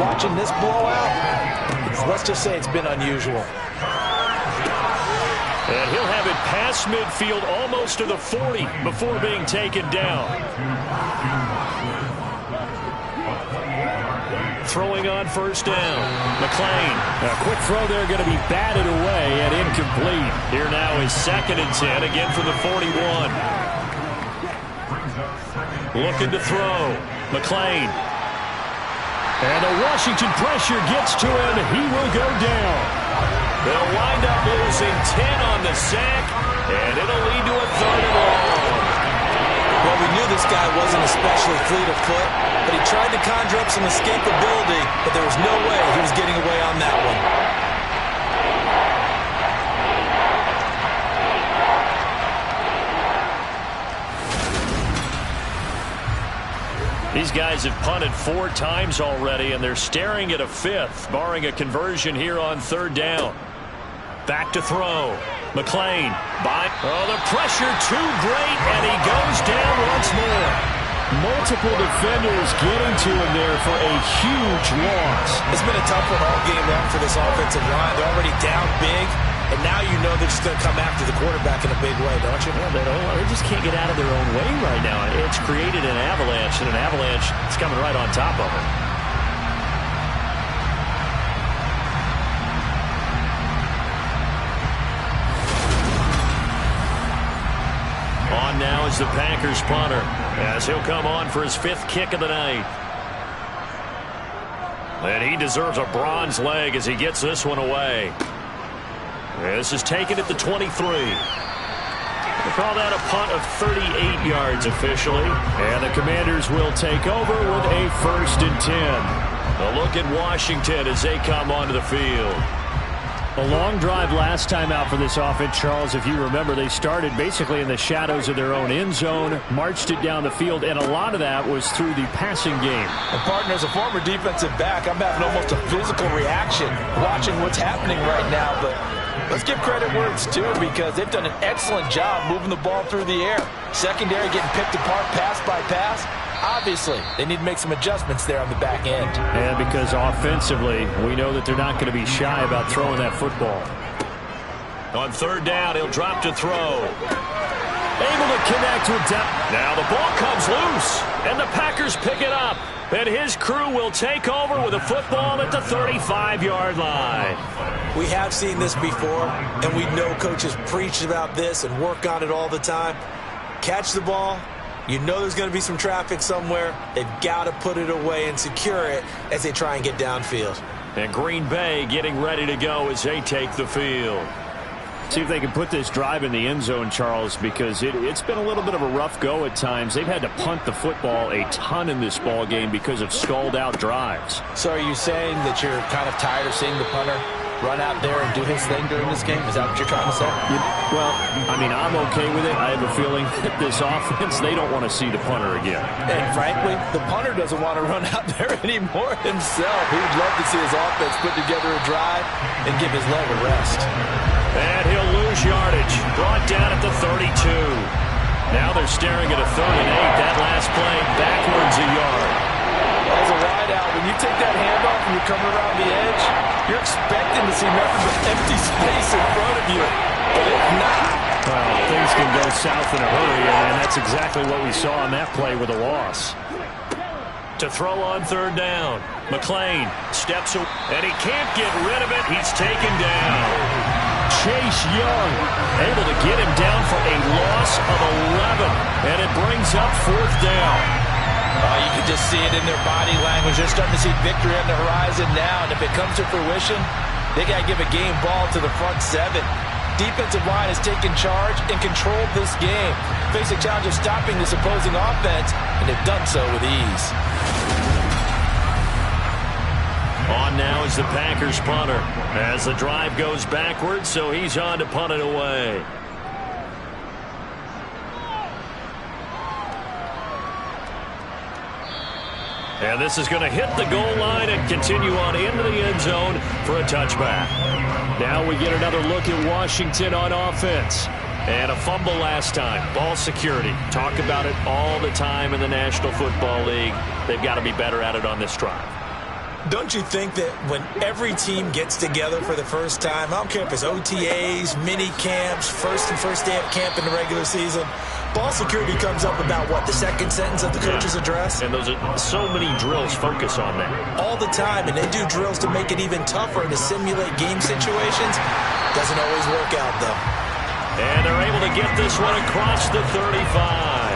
watching this blowout, let's just say it's been unusual. And he'll have it past midfield almost to the 40 before being taken down. Throwing on 1st down. McClain. A quick throw there, going to be batted away and incomplete. Here now is 2nd and 10, again from the 41. Looking to throw. McClain. And the Washington pressure gets to him. He will go down. They'll wind up losing 10 on the sack, and it'll lead to a 3rd and long. Well, we knew this guy wasn't especially fleet of foot, but he tried to conjure up some escapability, but there was no way he was getting away on that one. These guys have punted 4 times already, and they're staring at a 5th, barring a conversion here on 3rd down. Back to throw. McClain. Oh, the pressure too great, and he goes down once more. Multiple defenders getting to him there for a huge loss. It's been a tough one all game long for this offensive line. They're already down big, and now you know they're just going to come after the quarterback in a big way, don't you? Yeah, they just can't get out of their own way right now. It's created an avalanche, and an avalanche is coming right on top of it. On now is the Packers punter, as he'll come on for his 5th kick of the night. And he deserves a bronze leg as he gets this one away. This is taken at the 23. We'll call that a punt of 38 yards officially. And the Commanders will take over with a 1st and 10. A look at Washington as they come onto the field. A long drive last time out for this offense, Charles. If you remember, they started basically in the shadows of their own end zone, marched it down the field, and a lot of that was through the passing game. And partner, as a former defensive back, I'm having almost a physical reaction watching what's happening right now, but Let's give credit where it's due because they've done an excellent job moving the ball through the air. Secondary getting picked apart pass by pass. Obviously, they need to make some adjustments there on the back end. And because offensively, we know that they're not going to be shy about throwing that football. On third down, he'll drop to throw. Able to connect with that. Now the ball comes loose, and the Packers pick it up. And his crew will take over with a football at the 35-yard line. We have seen this before, and we know coaches preach about this and work on it all the time. Catch the ball. You know there's going to be some traffic somewhere. They've got to put it away and secure it as they try and get downfield. And Green Bay getting ready to go as they take the field. See if they can put this drive in the end zone, Charles, because it's been a little bit of a rough go at times. They've had to punt the football a ton in this ball game because of stalled-out drives. So are you saying that you're kind of tired of seeing the punter run out there and do his thing during this game? Is that what you're trying to say? Well, I mean, I'm okay with it. I have a feeling that this offense, they don't want to see the punter again. And frankly, the punter doesn't want to run out there anymore himself. He would love to see his offense put together a drive and give his leg a rest. And he'll lose yardage. Brought down at the 32. Now they're staring at a 3rd and 8. That last play backwards a yard. As a wideout, when you take that handoff and you're coming around the edge, you're expecting to see nothing but empty space in front of you. But if not, well, things can go south in a hurry, and that's exactly what we saw on that play with a loss. To throw on 3rd down. McClain steps away, and he can't get rid of it. He's taken down. Chase Young able to get him down for a loss of 11, and it brings up 4th down. You can just see it in their body language. They're starting to see victory on the horizon now, and if it comes to fruition, they got to give a game ball to the front 7. Defensive line has taken charge and controlled this game. Face a challenge of stopping this opposing offense, and they've done so with ease. On now is the Packers punter as the drive goes backwards, so he's on to punt it away. And this is going to hit the goal line and continue on into the end zone for a touchback. Now we get another look at Washington on offense. And a fumble last time. Ball security. Talk about it all the time in the National Football League. They've got to be better at it on this drive. Don't you think that when every team gets together for the first time, I don't care if it's OTAs, mini camps, first day of camp in the regular season, ball security comes up about, what, the second sentence of the coach's address? And those are so many drills focus on that. All the time, and they do drills to make it even tougher and to simulate game situations. Doesn't always work out, though. And they're able to get this one across the 35.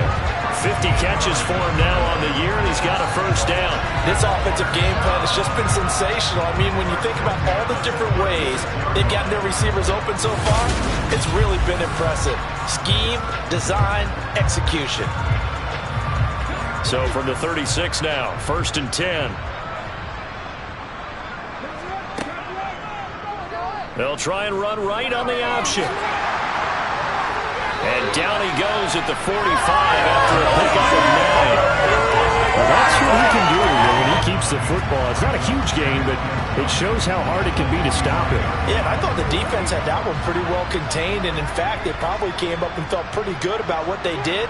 50 catches for him now on the year, and he's got a 1st down. This offensive game plan has just been sensational. I mean, when you think about all the different ways they've gotten their receivers open so far, it's really been impressive. Scheme, design, execution. So from the 36 now, 1st and 10. They'll try and run right on the option. And down he goes at the 45 after a pickup of 9. Well, that's what he can do when he keeps the football. It's not a huge gain, but it shows how hard it can be to stop him. Yeah, I thought the defense had that one pretty well contained, and in fact, they probably came up and felt pretty good about what they did.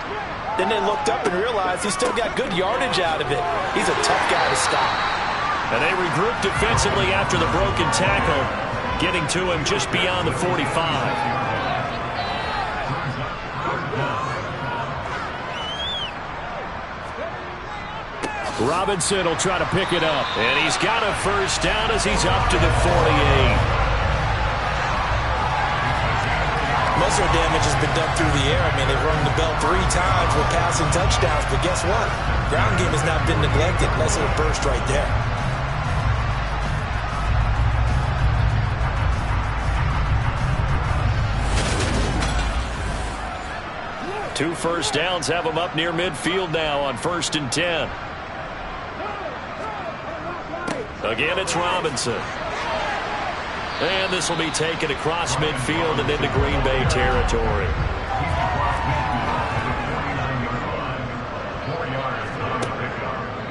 Then they looked up and realized he still got good yardage out of it. He's a tough guy to stop. And they regroup defensively after the broken tackle, getting to him just beyond the 45. Robinson will try to pick it up. And he's got a 1st down as he's up to the 48. Most of the damage has been done through the air. I mean, they've rung the bell 3 times with passing touchdowns, but guess what? Ground game has not been neglected. Nice little burst right there. Two 1st downs have him up near midfield now on 1st and 10. Again, it's Robinson. And this will be taken across midfield and into Green Bay territory.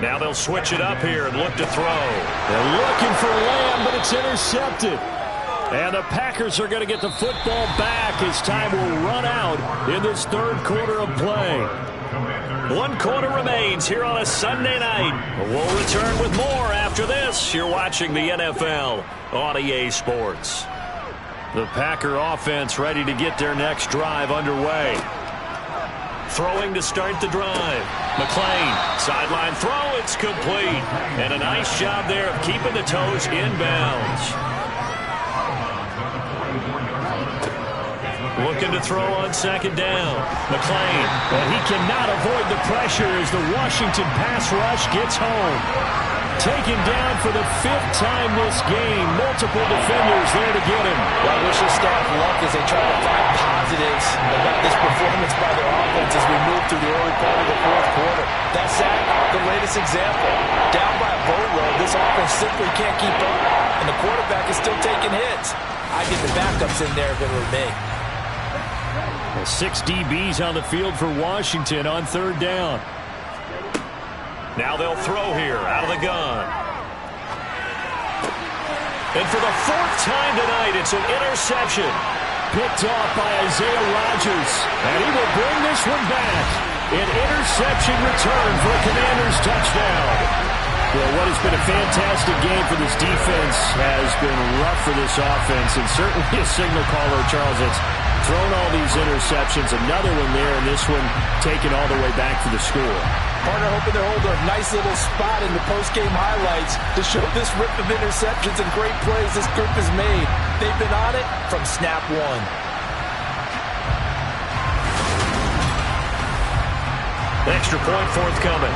Now they'll switch it up here and look to throw. They're looking for Lamb, but it's intercepted. And the Packers are going to get the football back as time will run out in this third quarter of play. 1 quarter remains here on a Sunday night. We'll return with more after this. You're watching the NFL on EA Sports. The Packer offense ready to get their next drive underway. Throwing to start the drive. McClain, sideline throw, it's complete. And a nice job there of keeping the toes inbounds. Looking to throw on second down. McClain, but he cannot avoid the pressure as the Washington pass rush gets home. Taken down for the 5th time this game. Multiple defenders there to get him. Well, I wish the staff luck as they try to find positives about this performance by their offense as we move through the early part of the fourth quarter. That sack, the latest example. Down by a boatload, this offense simply can't keep up, and the quarterback is still taking hits. I'd get the backups in there if it were me. 6 DBs on the field for Washington on third down. Now they'll throw here out of the gun. And for the 4th time tonight, it's an interception. Picked off by Isaiah Rodgers. And he will bring this one back. An interception return for a Commanders touchdown. Well, what has been a fantastic game for this defense has been rough for this offense, and certainly a signal caller, Charles, that's thrown all these interceptions. Another one there, and this one taken all the way back for the score. Partner hoping to hold a nice little spot in the post-game highlights to show this rip of interceptions and great plays this group has made. They've been on it from snap one. Extra point forthcoming.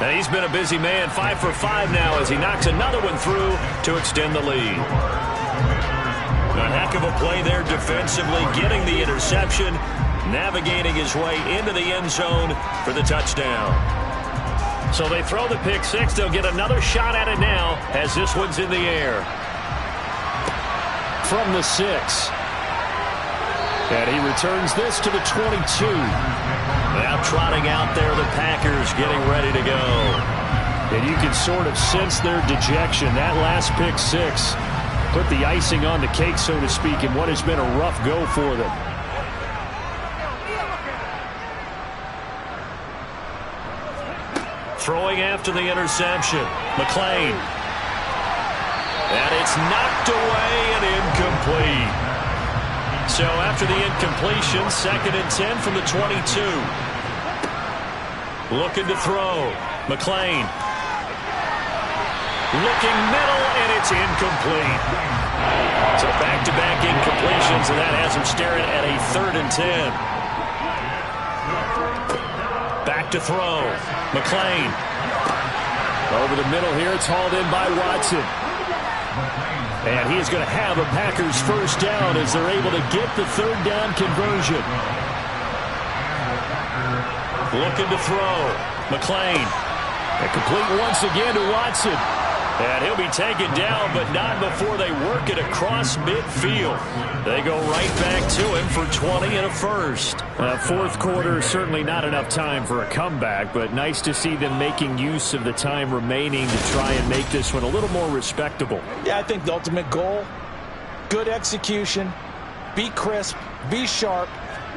And he's been a busy man, 5 for 5 now as he knocks another one through to extend the lead. A heck of a play there defensively, getting the interception, navigating his way into the end zone for the touchdown. So they throw the pick six. They'll get another shot at it now as this one's in the air. From the 6. And he returns this to the 22. Now trotting out there, the Packers getting ready to go. And you can sort of sense their dejection. That last pick six put the icing on the cake, so to speak, in what has been a rough go for them. Throwing after the interception. McClain. And it's knocked away and incomplete. So after the incompletion, 2nd and 10 from the 22. Looking to throw. McClain. Looking middle, and it's incomplete. So back-to-back incompletions, and that has him staring at a 3rd and 10. Back to throw. McClain. Over the middle here, it's hauled in by Watson. And he is going to have a Packers first down as they're able to get the 3rd down conversion. Looking to throw. McClain. And complete once again to Watson. And he'll be taken down, but not before they work it across midfield. They go right back to him for 20 and a first. Fourth quarter, certainly not enough time for a comeback, but nice to see them making use of the time remaining to try and make this one a little more respectable. Yeah, I think the ultimate goal, good execution, be crisp, be sharp,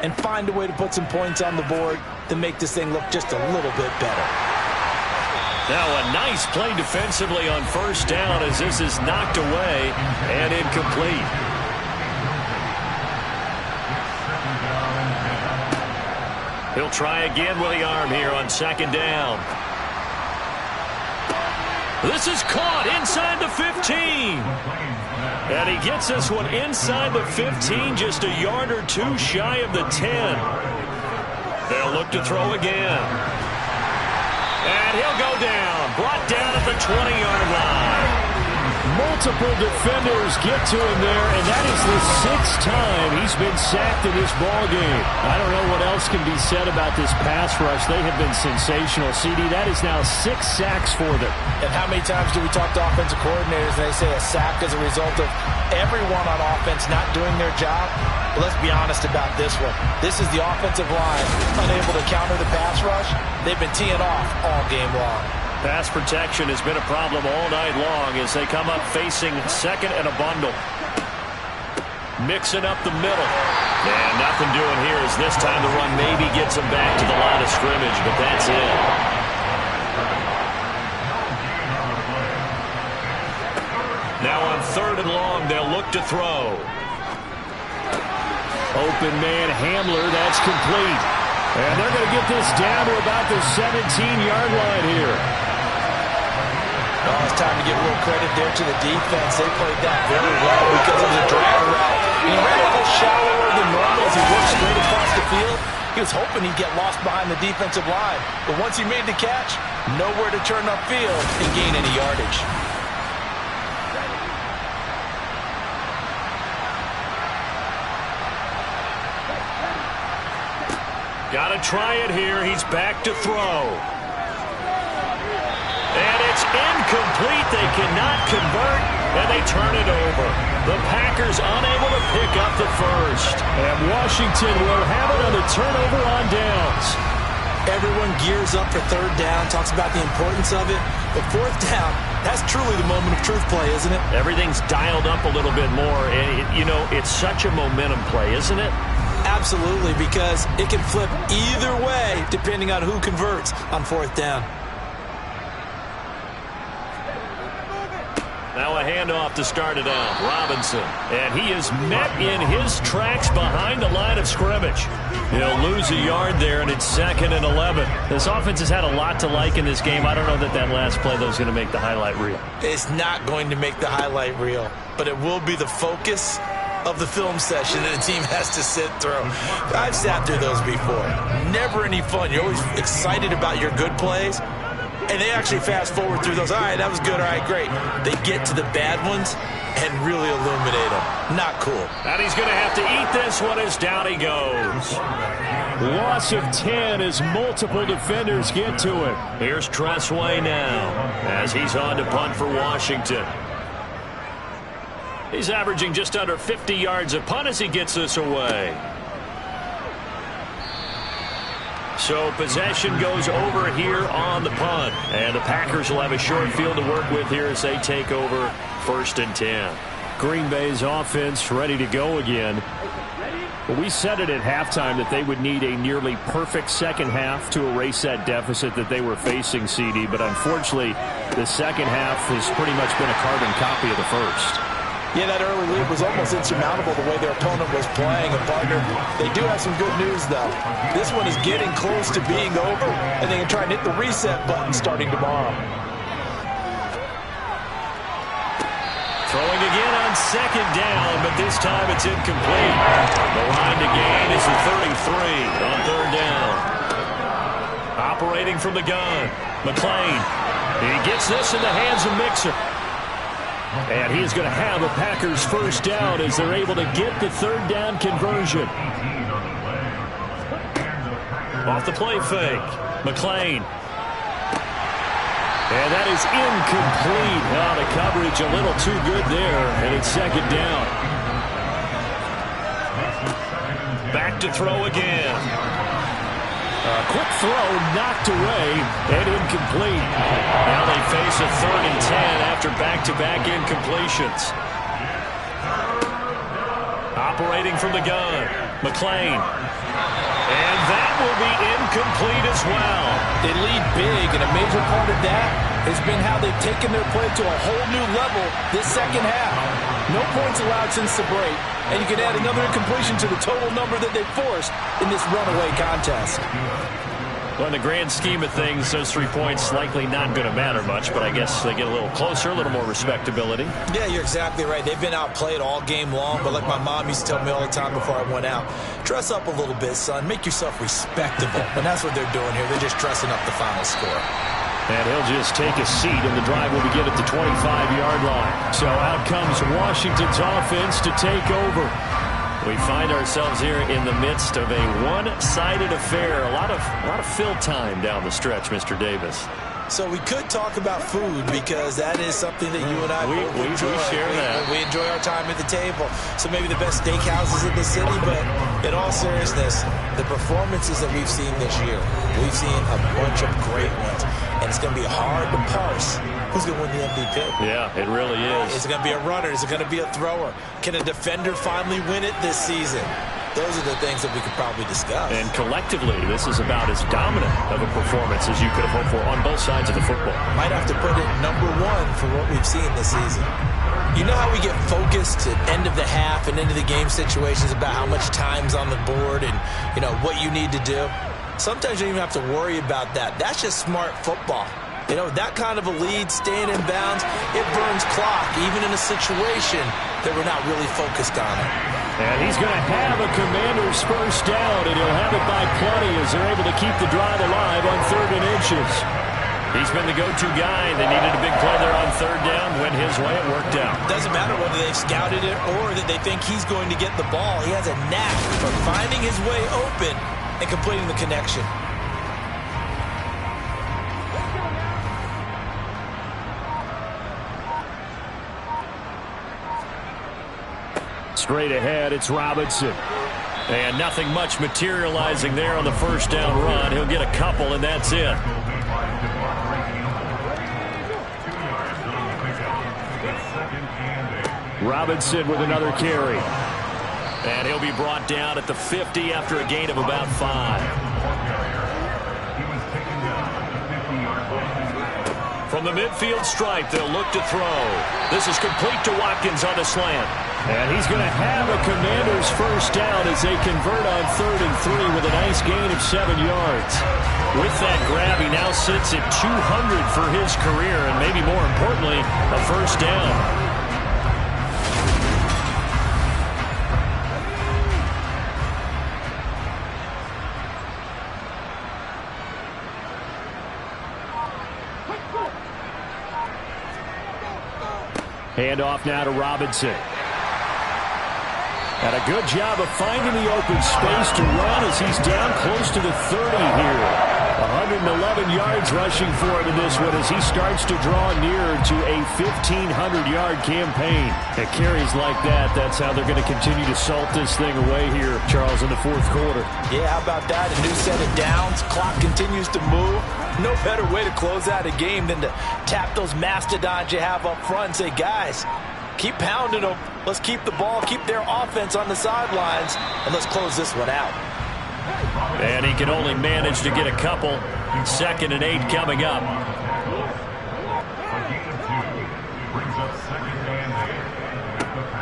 and find a way to put some points on the board to make this thing look just a little bit better. Now a nice play defensively on first down as this is knocked away and incomplete. He'll try again with the arm here on 2nd down. This is caught inside the 15. And he gets this one inside the 15, just a yard or two shy of the 10. They'll look to throw again. And he'll go down, brought down at the 20-yard line. Multiple defenders get to him there, and that is the 6th time he's been sacked in this ballgame. I don't know what else can be said about this pass rush. They have been sensational. CD, that is now 6 sacks for them. And how many times do we talk to offensive coordinators and they say a sack as a result of everyone on offense not doing their job? Well, let's be honest about this one. This is the offensive line unable to counter the pass rush. They've been teeing off all game long. Pass protection has been a problem all night long as they come up facing second and a bundle. Mixing up the middle. And nothing doing here as this time the run maybe gets them back to the line of scrimmage, but that's it. Now on 3rd and long, they'll look to throw. Open man Hamler, that's complete. And they're going to get this down to about the 17-yard line here. Oh, it's time to give a little credit there to the defense. They played that very well because it was a drag route. He ran a little shallower than normal as he worked straight across the field. He was hoping he'd get lost behind the defensive line. But once he made the catch, nowhere to turn upfield and gain any yardage. Got to try it here. He's back to throw. And it's incomplete. They cannot convert, and they turn it over. The Packers unable to pick up the first. And Washington will have it on the turnover on downs. Everyone gears up for 3rd down, talks about the importance of it. But 4th down, that's truly the moment of truth play, isn't it? Everything's dialed up a little bit more. And, it's such a momentum play, isn't it? Absolutely, because it can flip either way depending on who converts on 4th down. Now a handoff to start it out. Robinson. And he is met in his tracks behind the line of scrimmage. He'll lose a yard there, and it's 2nd and 11. This offense has had a lot to like in this game. I don't know that last play, though, is going to make the highlight reel. It's not going to make the highlight reel, but it will be the focus of the film session that a team has to sit through. I've sat through those before. Never any fun. You're always excited about your good plays, and they actually fast forward through those. All right, that was good. All right, great. They get to the bad ones and really illuminate them. Not cool. And he's going to have to eat this one as down he goes. Loss of 10 as multiple defenders get to it. Here's Tressway now as he's on to punt for Washington. He's averaging just under 50 yards a punt as he gets this away. So possession goes over here on the punt. And the Packers will have a short field to work with here as they take over 1st and 10. Green Bay's offense ready to go again. But we said it at halftime that they would need a nearly perfect second half to erase that deficit that they were facing, CD. But unfortunately, the second half has pretty much been a carbon copy of the first. Yeah, that early lead was almost insurmountable the way their opponent was playing. And, partner, they do have some good news, though. This one is getting close to being over, and they can try and hit the reset button starting tomorrow. Throwing again on 2nd down, but this time it's incomplete. The line to gain is the 33 on 3rd down. Operating from the gun, McClain. He gets this in the hands of Mixon. And he's going to have a Packers first down as they're able to get the 3rd down conversion. Off the play fake, McClain. And that is incomplete. Well, the coverage a little too good there, and it's 2nd down. Back to throw again. A quick throw knocked away and incomplete. Now they face a 3rd and 10 after back-to-back incompletions. Operating from the gun, McClain. And that will be incomplete as well. They lead big, and a major part of that has been how they've taken their play to a whole new level this second half. No points allowed since the break, and you can add another incompletion to the total number that they forced in this runaway contest. Well, in the grand scheme of things, those 3 points likely not going to matter much, but I guess they get a little closer, a little more respectability. Yeah, you're exactly right. They've been outplayed all game long, but like my mom used to tell me all the time before I went out, dress up a little bit, son. Make yourself respectable. And that's what they're doing here. They're just dressing up the final score. And he'll just take a seat, and the drive will begin at the 25-yard line. So out comes Washington's offense to take over. We find ourselves here in the midst of a one-sided affair. A lot of fill time down the stretch, Mr. Davis. So we could talk about food because that is something that you and I we share that. We enjoy our time at the table. So maybe the best steakhouses in the city, but In all seriousness, the performances that we've seen this year, we've seen a bunch of great ones, and it's going to be hard to parse who's going to win the MVP. Yeah, it really is. Is it going to be a runner? Is it going to be a thrower? Can a defender finally win it this season? Those are the things that we could probably discuss. And collectively, this is about as dominant of a performance as you could have hoped for on both sides of the football. Might have to put it number one for what we've seen this season. You know how we get focused at end of the half and into the game situations about how much time's on the board and, you know, what you need to do? Sometimes you don't even have to worry about that. That's just smart football. You know, that kind of a lead, staying in bounds, it burns clock, even in a situation that we're not really focused on it. And he's going to have a Commanders first down, and he'll have it by plenty as they're able to keep the drive alive on 3rd and inches. He's been the go-to guy. They needed a big play there on 3rd down. Went his way. It worked out. Doesn't matter whether they've scouted it or that they think he's going to get the ball. He has a knack for finding his way open and completing the connection. Straight ahead, it's Robinson. And nothing much materializing there on the first down run. He'll get a couple, and that's it. Robinson with another carry. And he'll be brought down at the 50 after a gain of about 5. From the midfield stripe, they'll look to throw. This is complete to Watkins on the slant. And he's going to have a Commanders first down as they convert on 3rd and 3 with a nice gain of 7 yards. With that grab, he now sits at 200 for his career, and maybe more importantly, a first down. Handoff now to Robinson. And a good job of finding the open space to run as he's down close to the 30 here. 111 yards rushing for him in this one as he starts to draw nearer to a 1,500-yard campaign. At carries like that, that's how they're going to continue to salt this thing away here, Charles, in the 4th quarter. Yeah, how about that? A new set of downs. Clock continues to move. No better way to close out a game than to tap those mastodons you have up front and say, guys, keep pounding them. Let's keep the ball, keep their offense on the sidelines, and let's close this one out. And he can only manage to get a couple. 2nd and 8 coming up.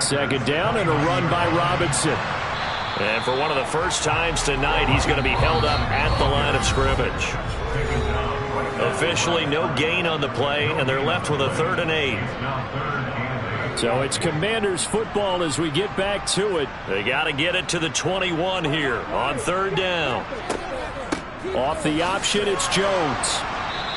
Second down and a run by Robinson. And for one of the first times tonight, he's going to be held up at the line of scrimmage. Officially no gain on the play, and they're left with a 3rd and 8. So it's Commanders football as we get back to it. They got to get it to the 21 here on 3rd down. Off the option, it's Jones.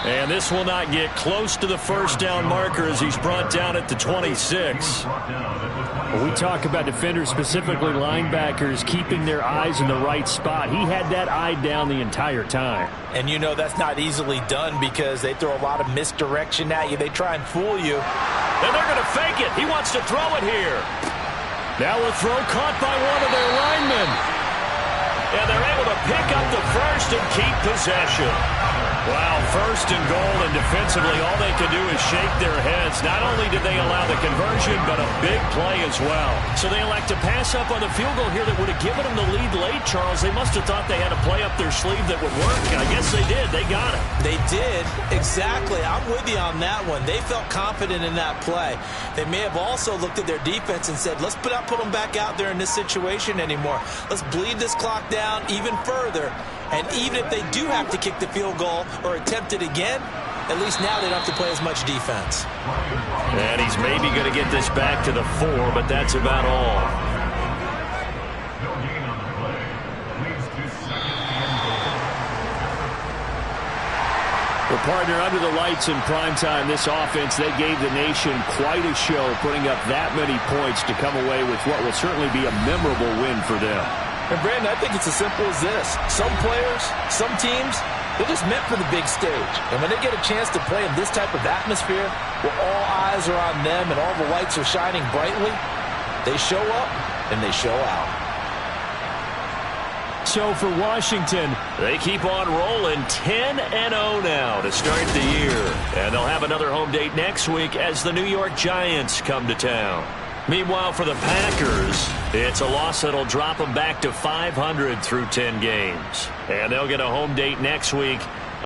And this will not get close to the first down marker as he's brought down at the 26. When we talk about defenders, specifically linebackers, keeping their eyes in the right spot, he had that eye down the entire time. And you know that's not easily done because they throw a lot of misdirection at you. They try and fool you. And they're going to fake it. He wants to throw it here. Now a throw caught by one of their linemen. And they're able to pick up the first and keep possession. Wow, 1st and goal, and defensively all they can do is shake their heads. Not only did they allow the conversion, but a big play as well. So they elect to pass up on the field goal here that would have given them the lead late, Charles. They must have thought they had a play up their sleeve that would work. I guess they did. They got it. They did. Exactly. I'm with you on that one. They felt confident in that play. They may have also looked at their defense and said, let's not put them back out there in this situation anymore. Let's bleed this clock down even further. And even if they do have to kick the field goal or attempt it again, at least now they don't have to play as much defense. And he's maybe going to get this back to the 4, but that's about all. The partner under the lights in primetime, this offense, they gave the nation quite a show, putting up that many points to come away with what will certainly be a memorable win for them. And Brandon, I think it's as simple as this. Some players, some teams, they're just meant for the big stage. And when they get a chance to play in this type of atmosphere, where all eyes are on them and all the lights are shining brightly, they show up and they show out. so for Washington. They keep on rolling 10-0 now to start the year. And they'll have another home date next week as the New York Giants come to town. Meanwhile, for the Packers, it's a loss that'll drop them back to 500 through 10 games. And they'll get a home date next week